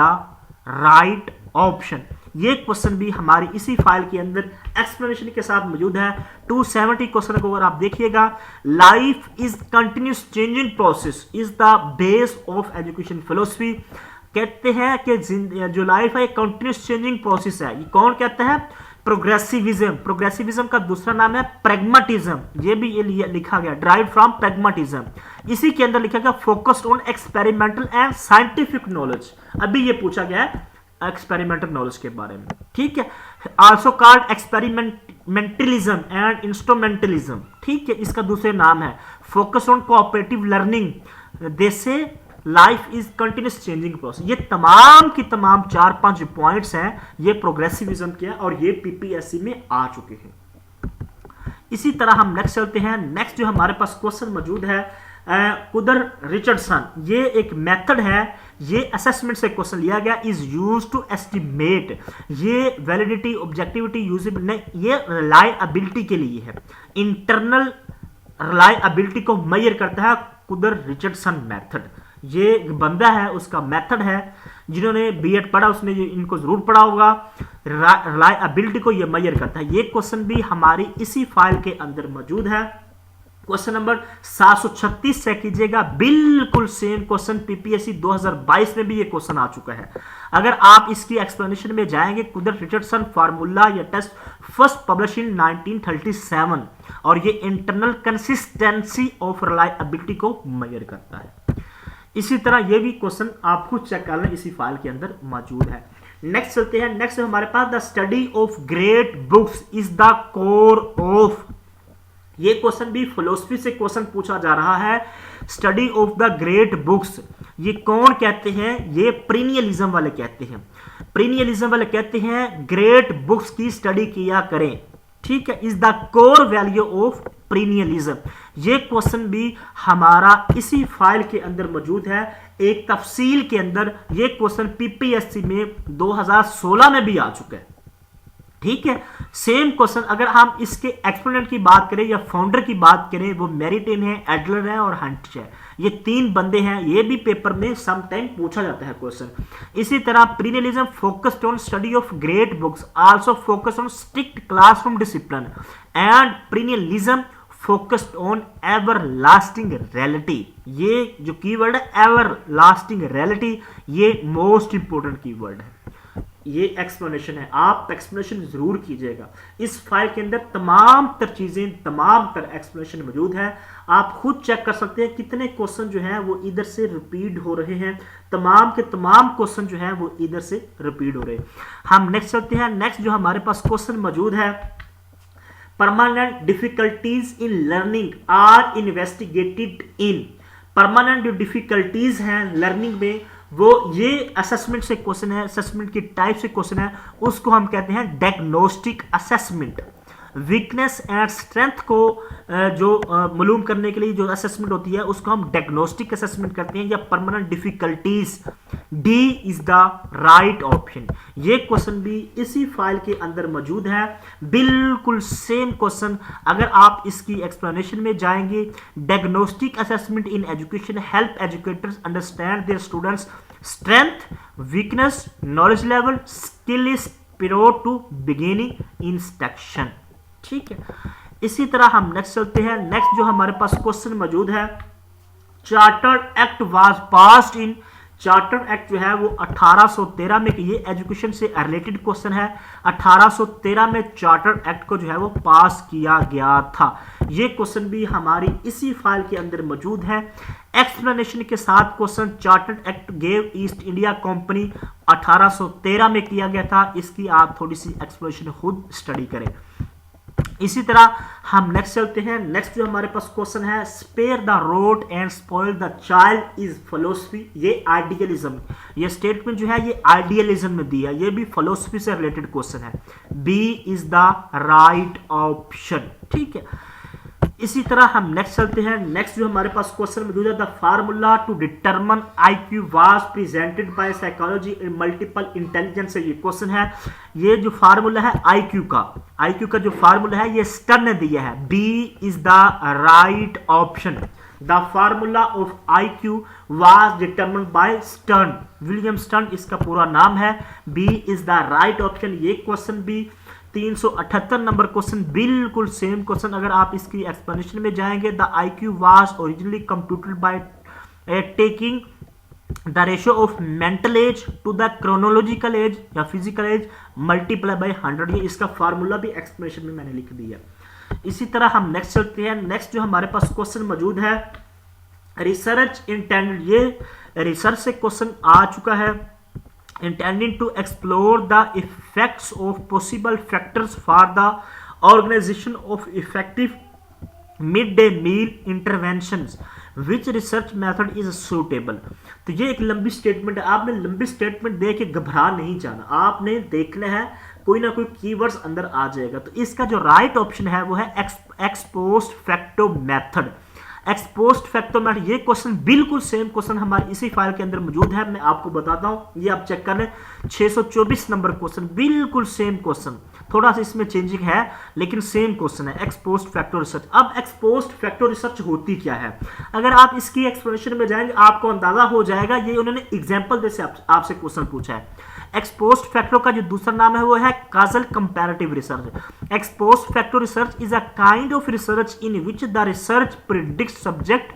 right option. ये क्वेश्चन भी हमारी इसी फाइल के अंदर एक्सप्लेनेशन के साथ मौजूद है। 270 क्वेश्चन को अगर आप देखिएगा, life is continuous changing process is the base of education philosophy. कहते हैं कि जो लाइफ है कंटिन्यूस चेंजिंग प्रोसेस है। ये कौन कहता है? प्रोग्रेसिविज्म। प्रोग्रेसिविज्म का दूसरा नाम है प्रैग्मेटिज्म। ये भी ये लिखा गया, ड्राइव फ्रॉम प्रैग्मेटिज्म। इसी के अंदर लिखा गया focused on experimental and scientific knowledge. अभी ये पूछा गया है एक्सपेरिमेंटल नॉलेज के बारे में। ठीक है, आल्सो कॉल्ड एक्सपेरिमेंटलिज्म एंड इंस्ट्रूमेंटलिज्म। ठीक है, इसका दूसरे नाम है फोकस ऑन कोऑपरेटिव लर्निंग। जैसे life is continuous changing process. ये तमाम की तमाम 4-5 पॉइंट्स हैं, ये प्रोग्रेसिविज्म के हैं और ये पीपीएससी में आ चुके हैं। इसी तरह हम नेक्स्ट चलते हैं। नेक्स्ट जो हमारे पास क्वेश्चन मौजूद है कुदर रिचर्डसन, ये एक मेथड है, ये असेसमेंट से क्वेश्चन लिया गया। इज यूज टू एस्टिमेट, ये वैलिडिटी, ऑब्जेक्टिविटी, यूजेबिलिटी नहीं, ये रिलायबिलिटी के लिए है, इंटरनल रिलायबिलिटी को मेजर करता है कुदर रिचर्डसन मेथड। ये बंदा है, उसका मेथड है, जिन्होंने बीएड पढ़ा उसने इनको जरूर पढ़ा होगा। रिलायबिलिटी को ये मेजर करता है। ये क्वेश्चन भी हमारी इसी फाइल के अंदर मौजूद है। क्वेश्चन नंबर 736 से कीजिएगा, बिल्कुल सेम क्वेश्चन पीपीएससी 2022 में भी ये क्वेश्चन आ चुका है। अगर आप इसकी एक्सप्लेनेशन में जाएंगे, कुदर रिचर्डसन फार्मूला या टेस्ट फर्स्ट पब्लिश इन 1937, और ये इंटरनल कंसिस्टेंसी ऑफ रिलायबिलिटी को मेजर करता है। इसी तरह ये भी क्वेश्चन आप खुद चेक कर लें, इसी फाइल के अंदर मौजूद है। नेक्स्ट चलते हैं। नेक्स्ट हमारे पास the study of great books is the core of, ये क्वेश्चन भी फिलोसफी से क्वेश्चन पूछा जा रहा है। Study of the great books, ये कौन कहते हैं? ये प्रीनियलिज्म वाले कहते हैं। प्रीनियलिज्म वाले कहते हैं ग्रेट बुक्स की स्टडी किया करें, ठीक है, is the core value of perennialism. ये क्वेश्चन भी हमारा इसी फाइल के अंदर मौजूद है, एक तफसील के अंदर। ये क्वेश्चन पीपीएससी में 2016 में भी आ चुका है, ठीक है। सेम क्वेश्चन अगर हम इसके एक्सपोनेंट की बात करें या फाउंडर की बात करें, वो मेरिटेन है, एडलर है और हंट है। ये तीन बंदे हैं, ये भी पेपर में सम टाइम पूछा जाता है क्वेश्चन। इसी तरह perennialism focused on study of great books, also focused on strict classroom discipline, and perennialism focused on everlasting reality. ये जो कीवर्ड है एवर लास्टिंग रियलिटी, ये मोस्ट इंपोर्टेंट कीवर्ड है। ये एक्सप्लेनेशन है, आप एक्सप्लेनेशन जरूर कीजिएगा। इस फाइल के अंदर तमाम तर चीजें, तमाम तर एक्सप्लेनेशन मौजूद है। आप खुद चेक कर सकते हैं कितने क्वेश्चन जो हैं वो इधर से रिपीट हो रहे हैं। तमाम के तमाम क्वेश्चन जो हैं वो इधर से रिपीट हो रहे हैं। हम नेक्स्ट चलते हैं। नेक्स्ट जो हमारे पास क्वेश्चन मौजूद है, permanent difficulties in learning are investigated in. Permanent जो डिफिकल्टीज हैं लर्निंग में, वो ये असेसमेंट से क्वेश्चन है, असेसमेंट की टाइप से क्वेश्चन है, उसको हम कहते हैं diagnostic assessment. Weakness and strength को जो मालूम करने के लिए जो असेसमेंट होती है, उसको हम डायग्नोस्टिक असेसमेंट करते हैं, या permanent difficulties. D is the right option. ये क्वेश्चन भी इसी फाइल के अंदर मौजूद है, बिल्कुल सेम क्वेश्चन। अगर आप इसकी एक्सप्लेनेशन में जाएंगे, diagnostic assessment in education help educators understand their students strength, weakness, knowledge level, skill is prior to beginning instruction, ठीक है। इसी तरह हम नेक्स्ट चलते हैं। नेक्स्ट जो हमारे पास क्वेश्चन मौजूद है, chartered act was passed in. Chartered act जो है वो 1813 में, ये एजुकेशन से रिलेटेड क्वेश्चन है। 1813 में चार्टर्ड एक्ट को जो है वो पास किया गया था। ये क्वेश्चन भी हमारी इसी फाइल के अंदर मौजूद है एक्सप्लेनेशन के साथ। Question chartered act gave east India company 1813 में किया गया था। इसकी आप थोड़ी सी एक्सप्लेनेशन खुद स्टडी करें। इसी तरह हम नेक्स्ट चलते हैं। नेक्स्ट जो हमारे पास क्वेश्चन है, spare the rod and spoil the child is philosophy. ये आइडियलिज्म, ये स्टेटमेंट जो है ये आइडियलिज्म में दी है, ये भी फिलोसफी से रिलेटेड क्वेश्चन है। B is the right option, ठीक है। इसी तरह हम नेक्स्ट चलते हैं। नेक्स्ट जो हमारे पास क्वेश्चन मौजूद है, the formula to determine IQ was presented by psychology in multiple intelligence. ये क्वेश्चन है, ये जो फार्मूला है IQ का जो फार्मूला है ये स्टर्न ने दिया है। B is the right option. The formula of IQ was determined by Stern, William Stern इसका पूरा नाम है। B is the right option. ये क्वेश्चन भी 378 नंबर क्वेश्चन, बिल्कुल सेम क्वेश्चन। अगर आप इसकी एक्सप्लेनेशन में जाएंगे, the IQ was originally computed by taking the ratio of mental age to the chronological age या फिजिकल एज मल्टीप्लाई बाय 100। ये इसका फार्मूला भी एक्सप्लेनेशन में मैंने लिख दिया। इसी तरह हम नेक्स्ट चलते हैं। नेक्स्ट जो हमारे पास क्वेश्चन मौजूद है, रिसर्च इंटेंडेड। ये रिसर्च से क्वेश्चन आ चुका है। intending to explore the effects of possible factors for the organization of effective midday meal interventions, which research method is suitable। तो ये एक लंबी स्टेटमेंट है, आपने लंबी स्टेटमेंट देख के घबरा नहीं जाना, आपने देखना है कोई ना कोई कीवर्ड्स अंदर आ जाएगा। तो इसका जो राइट ऑप्शन है वो है x post facto method. X post facto method, ये क्वेश्चन बिल्कुल सेम क्वेश्चन हमारे इसी फाइल के अंदर मौजूद है। मैं आपको बताता हूं, ये आप चेक कर लें, 624 नंबर क्वेश्चन, बिल्कुल सेम क्वेश्चन, थोड़ा सा इसमें चेंजिंग है लेकिन सेम क्वेश्चन है, एक्स पोस्ट फैक्टो रिसर्च। अब एक्स पोस्ट फैक्टो रिसर्च होती क्या है, अगर आप इसकी एक्सप्लेनेशन में जाएंगे आपको अंदाजा हो जाएगा। ये उन्होंने एग्जाम्पल जैसे आपसे क्वेश्चन पूछा है। एक्स पोस्ट फैक्टो का जो दूसरा नाम है वो है causal comparative research. Ex post facto research is a kind of research in which the research predict subject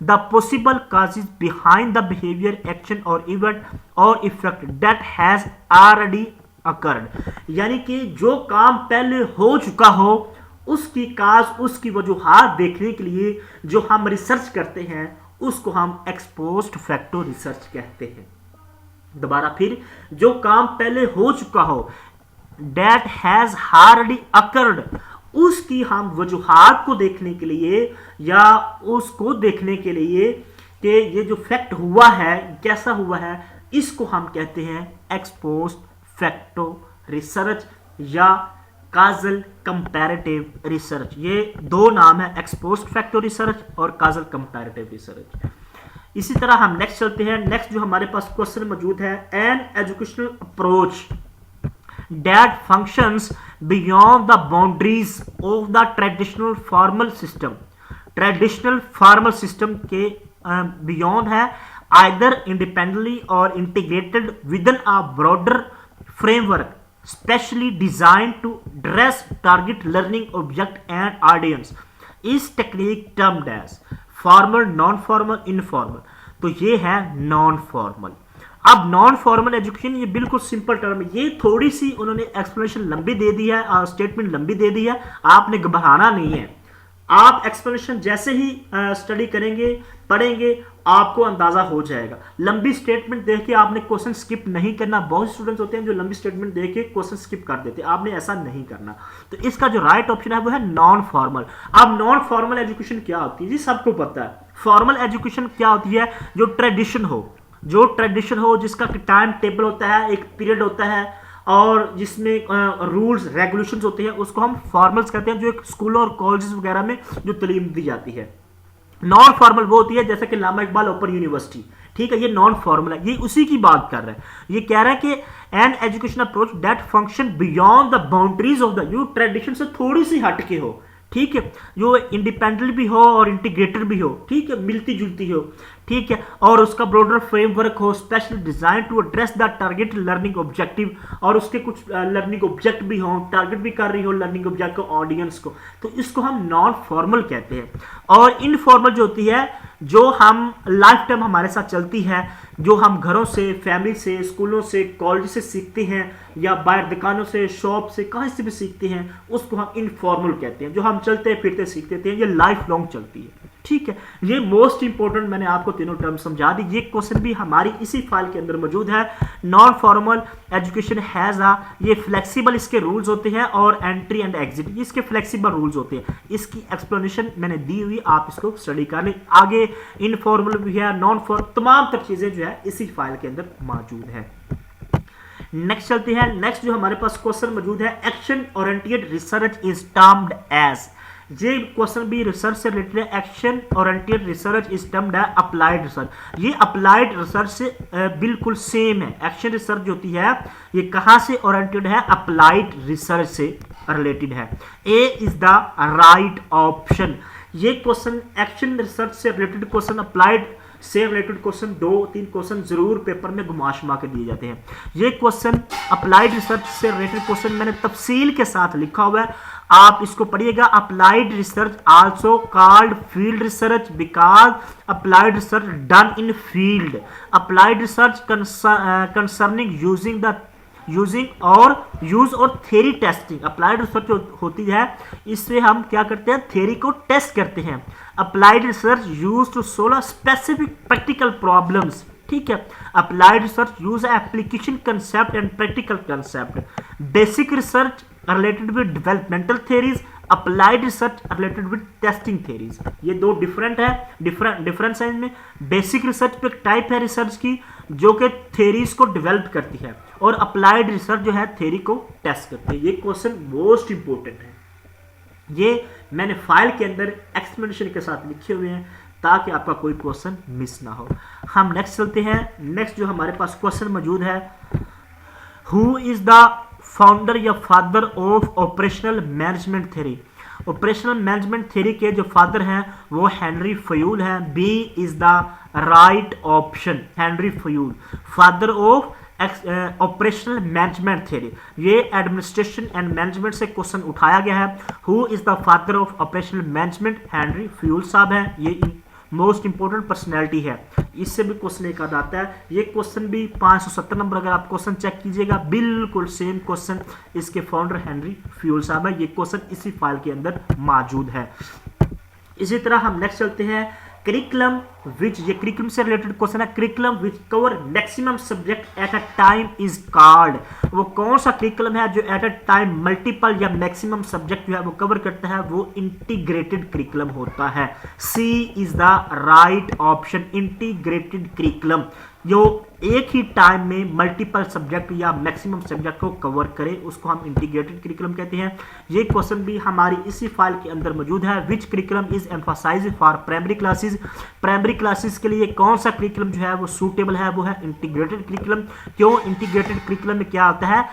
the possible causes behind the behavior, action or event or effect that has already occurred। यानी कि जो काम पहले हो चुका हो उसकी काज, उसकी वजूहात देखने के लिए जो हम रिसर्च करते हैं उसको हम एक्स पोस्ट फैक्टो रिसर्च कहते हैं। दोबारा फिर, जो काम पहले हो चुका हो, that has already occurred, उसकी हम वजूहात को देखने के लिए या उसको देखने के लिए कि ये जो फैक्ट हुआ है कैसा हुआ है, इसको हम कहते हैं एक्स पोस्ट फैक्टो रिसर्च या काजल कंपैरेटिव रिसर्च। ये दो नाम है, एक्स पोस्ट फैक्टो रिसर्च और काजल कंपैरेटिव रिसर्च। इसी तरह हम नेक्स्ट चलते हैं। नेक्स्ट जो हमारे पास क्वेश्चन मौजूद है, an educational approach that functions beyond the boundaries of the traditional formal system। traditional formal system के beyond है, either independently or integrated within a broader framework specially designed to address target learning object and audience, is technique termed as formal, non-formal, informal। तो ये है non formal. अब non formal education, ये बिल्कुल simple term है, ये थोड़ी सी उन्होंने एक्सप्लेनेशन लंबी दे दी है और स्टेटमेंट लंबी दे दी है, आपने घबराना नहीं है। आप एक्सप्लेनेशन जैसे ही स्टडी करेंगे, पढ़ेंगे, आपको अंदाजा हो जाएगा। लंबी स्टेटमेंट देख के आपने क्वेश्चन स्किप नहीं करना। बहुत स्टूडेंट्स होते हैं जो लंबी स्टेटमेंट देख के क्वेश्चन स्किप कर देते हैं, आपने ऐसा नहीं करना। तो इसका जो राइट ऑप्शन है वो है नॉन फॉर्मल। अब नॉन फॉर्मल एजुकेशन क्या होती है जी, सबको पता है। फॉर्मल एजुकेशन क्या होती है, जो ट्रेडिशन हो, जिसका टाइम टेबल होता है, एक पीरियड होता है और जिसमें रूल्स रेगुलेशंस होते हैं, उसको हम फॉर्मल्स कहते हैं, जो एक स्कूलों और कॉलेजेस वगैरह में जो तालीम दी जाती है। नॉन फॉर्मल वो होती है जैसे कि अल्लामा इकबाल ओपन यूनिवर्सिटी, ठीक है, ये नॉन फॉर्मल है, ये उसी की बात कर रहा है। ये कह रहा है कि an education approach that function beyond the boundaries of the, जो ट्रेडिशन से थोड़ी सी हट के हो, ठीक है, जो इंडिपेंडेंट भी हो और इंटीग्रेटेड भी हो, ठीक है, मिलती जुलती हो, ठीक है, और उसका ब्रॉडर फ्रेमवर्क हो, specially designed to address the target learning objective, और उसके कुछ लर्निंग ऑब्जेक्ट भी हो, टारगेट भी कर रही हो लर्निंग ऑब्जेक्ट को, ऑडियंस को, तो इसको हम नॉन फॉर्मल कहते हैं। और इनफॉर्मल जो होती है, जो हम लाइफ टाइम हमारे साथ चलती है, जो हम घरों से, फैमिली से, स्कूलों से, कॉलेज से सीखते हैं या बाहर दुकानों से, शॉप से, कहीं से भी सीखते हैं, उसको हम इनफॉर्मल कहते हैं। जो हम चलते फिरते सीखते हैं, ये लाइफ लॉन्ग चलती है, ठीक है। ये मोस्ट इंपॉर्टेंट मैंने आपको तीनों टर्म समझा दी। ये क्वेश्चन भी हमारी इसी फाइल के अंदर मौजूद है। नॉन फॉर्मल एजुकेशन हैज आ, ये फ्लेक्सिबल इसके रूल्स होते हैं, और एंट्री एंड एग्जिट इसके फ्लेक्सिबल रूल्स होते हैं। इसकी एक्सप्लेनेशन मैंने दी हुई, आप इसको स्टडी कर लें। आगे इनफॉर्मल भी है, नॉन फॉर्मल, तमाम तर चीजें जो है इसी फाइल के अंदर मौजूद है। नेक्स्ट चलते हैं। नेक्स्ट जो हमारे पास क्वेश्चन मौजूद है, action oriented research is termed as, ये क्वेश्चन भी रिसर्च से रिलेटेड है। Action oriented research is termed है अप्लाइड रिसर्च। ये अप्लाइड रिसर्च से बिल्कुल सेम है। एक्शन रिसर्च जो होती है ये कहां से ओरिएंटेड है, अप्लाइड रिसर्च से रिलेटेड है। ए इज द राइट ऑप्शन। ये क्वेश्चन एक्शन रिसर्च से रिलेटेड क्वेश्चन, अप्लाइड से रिलेटेड क्वेश्चन, 2-3 क्वेश्चन जरूर पेपर में घुमा के दिए जाते हैं। ये क्वेश्चन अप्लाइड रिसर्च से रिलेटेड क्वेश्चन मैंने तफसील के साथ लिखा हुआ है, आप इसको पढ़िएगा। Applied research also called field research because applied research done in field. Applied research concerning using और थ्योरी टेस्टिंग। अप्लाइड रिसर्च होती है, इससे हम क्या करते हैं, थ्योरी को टेस्ट करते हैं। Applied research use to solve specific practical problems, ठीक है। Applied research use application concept and practical concept. Basic research related with developmental theories, applied research related with testing theories. ये दो डिफरेंट है, difference है इनमें। Basic research पे type है research की जो कि थ्योरीज को डेवलप करती है, और अप्लाइड रिसर्च जो है थ्योरी को टेस्ट करती है। ये क्वेश्चन मोस्ट इंपोर्टेंट है, ये मैंने फाइल के अंदर एक्सप्लेनेशन के साथ लिखे हुए हैं ताकि आपका कोई क्वेश्चन मिस ना हो। हम नेक्स्ट चलते हैं। नेक्स्ट जो हमारे पास क्वेश्चन मौजूद है, हु इज द फाउंडर या father of operational management theory. Operational management theory के जो फादर हैं वो हेनरी फ्यूल हैं। B is the right option, Henri Fayol, father of operational management theory. ये एडमिनिस्ट्रेशन एंड मैनेजमेंट से क्वेश्चन उठाया गया है। Who is the father of operational management, Henri Fayol साहब है। ये मोस्ट इंपोर्टेंट पर्सनैलिटी है, इससे भी क्वेश्चन एक आध आता है। ये क्वेश्चन भी 570 नंबर, अगर आप क्वेश्चन चेक कीजिएगा बिल्कुल सेम क्वेश्चन, इसके फाउंडर हेनरी फ्यूल साहब है। ये क्वेश्चन इसी फाइल के अंदर मौजूद है। इसी तरह हम नेक्स्ट चलते हैं, करिकुलम विच, ये करिकुलम से रिलेटेड क्वेश्चन है। Curriculum which cover maximum subject at a time is called. वो कौन सा करिकुलम है जो एट अ टाइम मल्टीपल या मैक्सिमम सब्जेक्ट जो है वो कवर करता है, वो इंटीग्रेटेड करिकुलम होता है। C is the right option, integrated curriculum जो एक ही टाइम में मल्टीपल सब्जेक्ट या मैक्सिमम सब्जेक्ट को कवर करे उसको हम इंटीग्रेटेड करिकुलम कहते हैं। ये क्वेश्चन भी हमारी इसी फाइल के अंदर मौजूद है। Which curriculum is emphasized for primary classes, primary classes के लिए कौन सा करिकुलम जो है वो सूटेबल है, वो है इंटीग्रेटेड करिकुलम। क्यों? इंटीग्रेटेड करिकुलम में क्या होता है,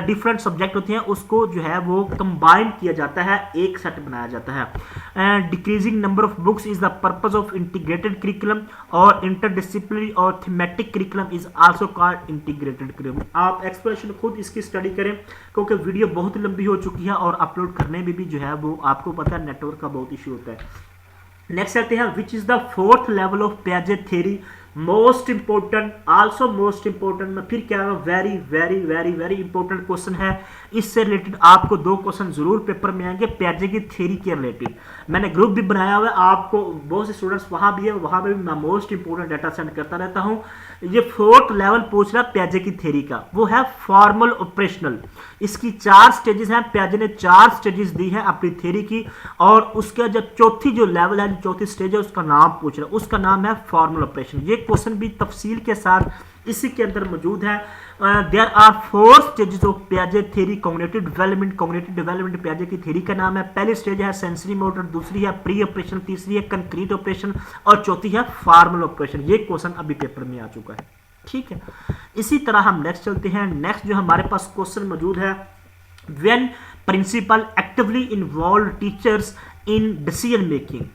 डिफरेंट सब्जेक्ट होते हैं उसको जो है वो कंबाइन किया जाता है, एक सेट बनाया जाता है। Decreasing number of books is the purpose of integrated curriculum, और इंटरडिसिप्लिनरी और thematic curriculum is also called integrated curriculum. आप एक्सप्लेनेशन खुद इसकी स्टडी करें क्योंकि वीडियो बहुत लंबी हो चुकी है और अपलोड करने में भी जो है वो आपको पता है नेटवर्क का बहुत इशू होता है। नेक्स्ट आते हैं, which is the fourth level of पियाजे theory. Most important, also most important, मैं फिर क्या very very very very important question है। इससे रिलेटेड आपको दो क्वेश्चन जरूर पेपर में आएंगे पियाजे की थ्योरी के रिलेटेड। मैंने ग्रुप भी बनाया हुआ है, आपको बहुत से स्टूडेंट्स वहां भी है, वहां पे भी मैं मोस्ट इंपोर्टेंट डाटा सेंड करता रहता हूं। ये फोर्थ लेवल पूछ रहा पियाजे की थ्योरी का, वो है फॉर्मल ऑपरेशनल। इसकी 4 स्टेजेस हैं, पियाजे ने 4 स्टेजेस दी हैं अपनी थ्योरी की, और उसका जो चौथी जो लेवल है, जो चौथी स्टेज है, उसका नाम पूछ रहा है, उसका नाम है फॉर्मल ऑपरेशन। ये क्वेश्चन भी तफसील के साथ इसी के अंदर मौजूद है। देयर आर 4 स्टेजेस ऑफ पियाजे theory. Cognitive development, cognitive development पियाजे की थ्योरी का नाम है। पहली स्टेज है सेंसरी मोटर, दूसरी है प्री ऑपरेशन, तीसरी है कंक्रीट ऑपरेशन, और चौथी है फॉर्मल ऑपरेशन। ये क्वेश्चन अभी पेपर में आ चुका है, ठीक है। इसी तरह हम नेक्स्ट चलते हैं। नेक्स्ट जो हमारे पास क्वेश्चन मौजूद है, when principal actively involve teachers in decision making,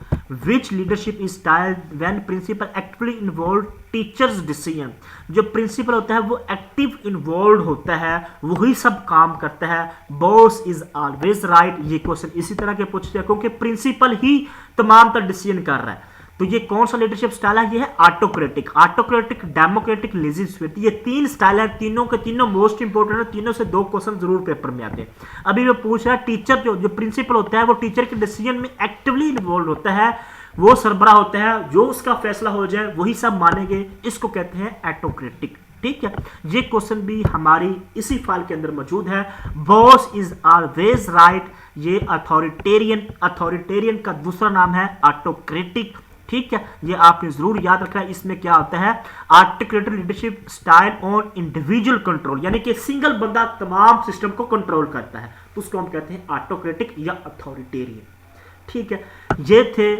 which leadership is styled when principal actively involved teachers decision। जो प्रिंसिपल होता है वो एक्टिव इन्वॉल्व होता है, वही सब काम करता है। Boss is always right. ये क्वेश्चन इसी तरह के पूछते हैं क्योंकि प्रिंसिपल ही तमाम तर डिसीजन कर रहा है। तो ये कौन सा लीडरशिप स्टाइल है? ये है ऑटोक्रेटिक, ऑटोक्रेटिक, डेमोक्रेटिक, लेजिस्लेटिव। ये 3 स्टाइल है, तीनों के तीनों मोस्ट इंपोर्टेंट है, तीनों से 2 क्वेश्चन जरूर पेपर में आते हैं। अभी मैं पूछ रहा टीचर जो प्रिंसिपल होता है वो टीचर के डिसीजन में एक्टिवली इन्वॉल्व होता है, वो सरबरा होता है, जो उसका फैसला हो जाए वही सब मानेंगे, इसको कहते हैं ऑटोक्रेटिक, ठीक है। ये क्वेश्चन भी हमारी इसी फाइल के अंदर मौजूद है। बॉस इज ऑलवेज राइट, ये अथॉरिटेरियन, अथॉरिटेरियन का दूसरा नाम है ऑटोक्रेटिक, ठीक है। ये आपने जरूर याद रखना है। इसमें क्या होता है, autocratic leadership style on individual control, यानी कि सिंगल बंदा तमाम सिस्टम को कंट्रोल करता है, तो उसको हम कहते हैं ऑटोक्रेटिक या अथॉरिटेरियन, ठीक है। ये थे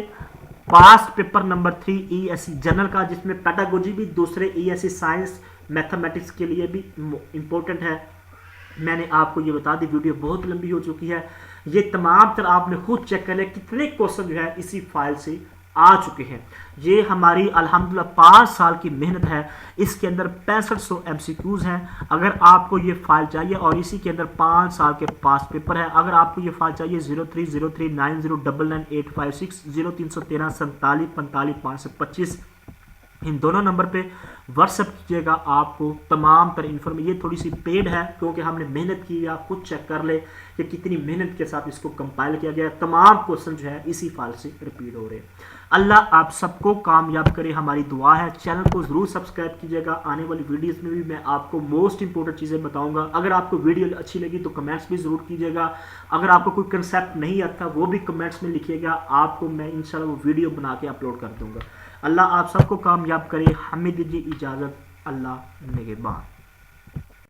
past paper number 3 ESE general का, जिसमें पेडागोजी भी दूसरे ESE साइंस मैथमेटिक्स के लिए भी इंपॉर्टेंट है। मैंने आपको ये बता दी, वीडियो बहुत लंबी हो चुकी है। ये तमाम तरह आपने खुद चेक कर लिया कितने क्वेश्चन जो है इसी फाइल से आ चुके हैं। ये हमारी अल्हम्दुलिल्लाह 5 साल की मेहनत है। इसके अंदर 6500 MCQs हैं। अगर आपको ये फाइल चाहिए, और इसी के अंदर 5 साल के पास पेपर है, अगर आपको ये फाइल चाहिए 030390998560 0313 47 45 525 इन दोनों नंबर पे व्हाट्सएप कीजिएगा। आपको तमाम तरह इन्फॉर्मेशन, ये थोड़ी सी पेड है क्योंकि हमने मेहनत की है, आप खुद चेक कर ले कि कितनी मेहनत के साथ इसको कंपाइल किया गया है। तमाम क्वेश्चन जो है इसी फाइल से रिपीट हो रहे हैं। अल्लाह आप सबको कामयाब करे, हमारी दुआ है। चैनल को ज़रूर सब्सक्राइब कीजिएगा, आने वाली वीडियोस में भी मैं आपको मोस्ट इंपॉर्टेंट चीज़ें बताऊंगा। अगर आपको वीडियो अच्छी लगी तो कमेंट्स भी ज़रूर कीजिएगा। अगर आपको कोई कंसेप्ट नहीं आता वो भी कमेंट्स में लिखिएगा, आपको मैं इंशाल्लाह वो वीडियो बना के अपलोड कर दूंगा। अल्लाह आप सबको कामयाब करे, हमें दीजिए इजाज़त, अल्लाह निगहबान।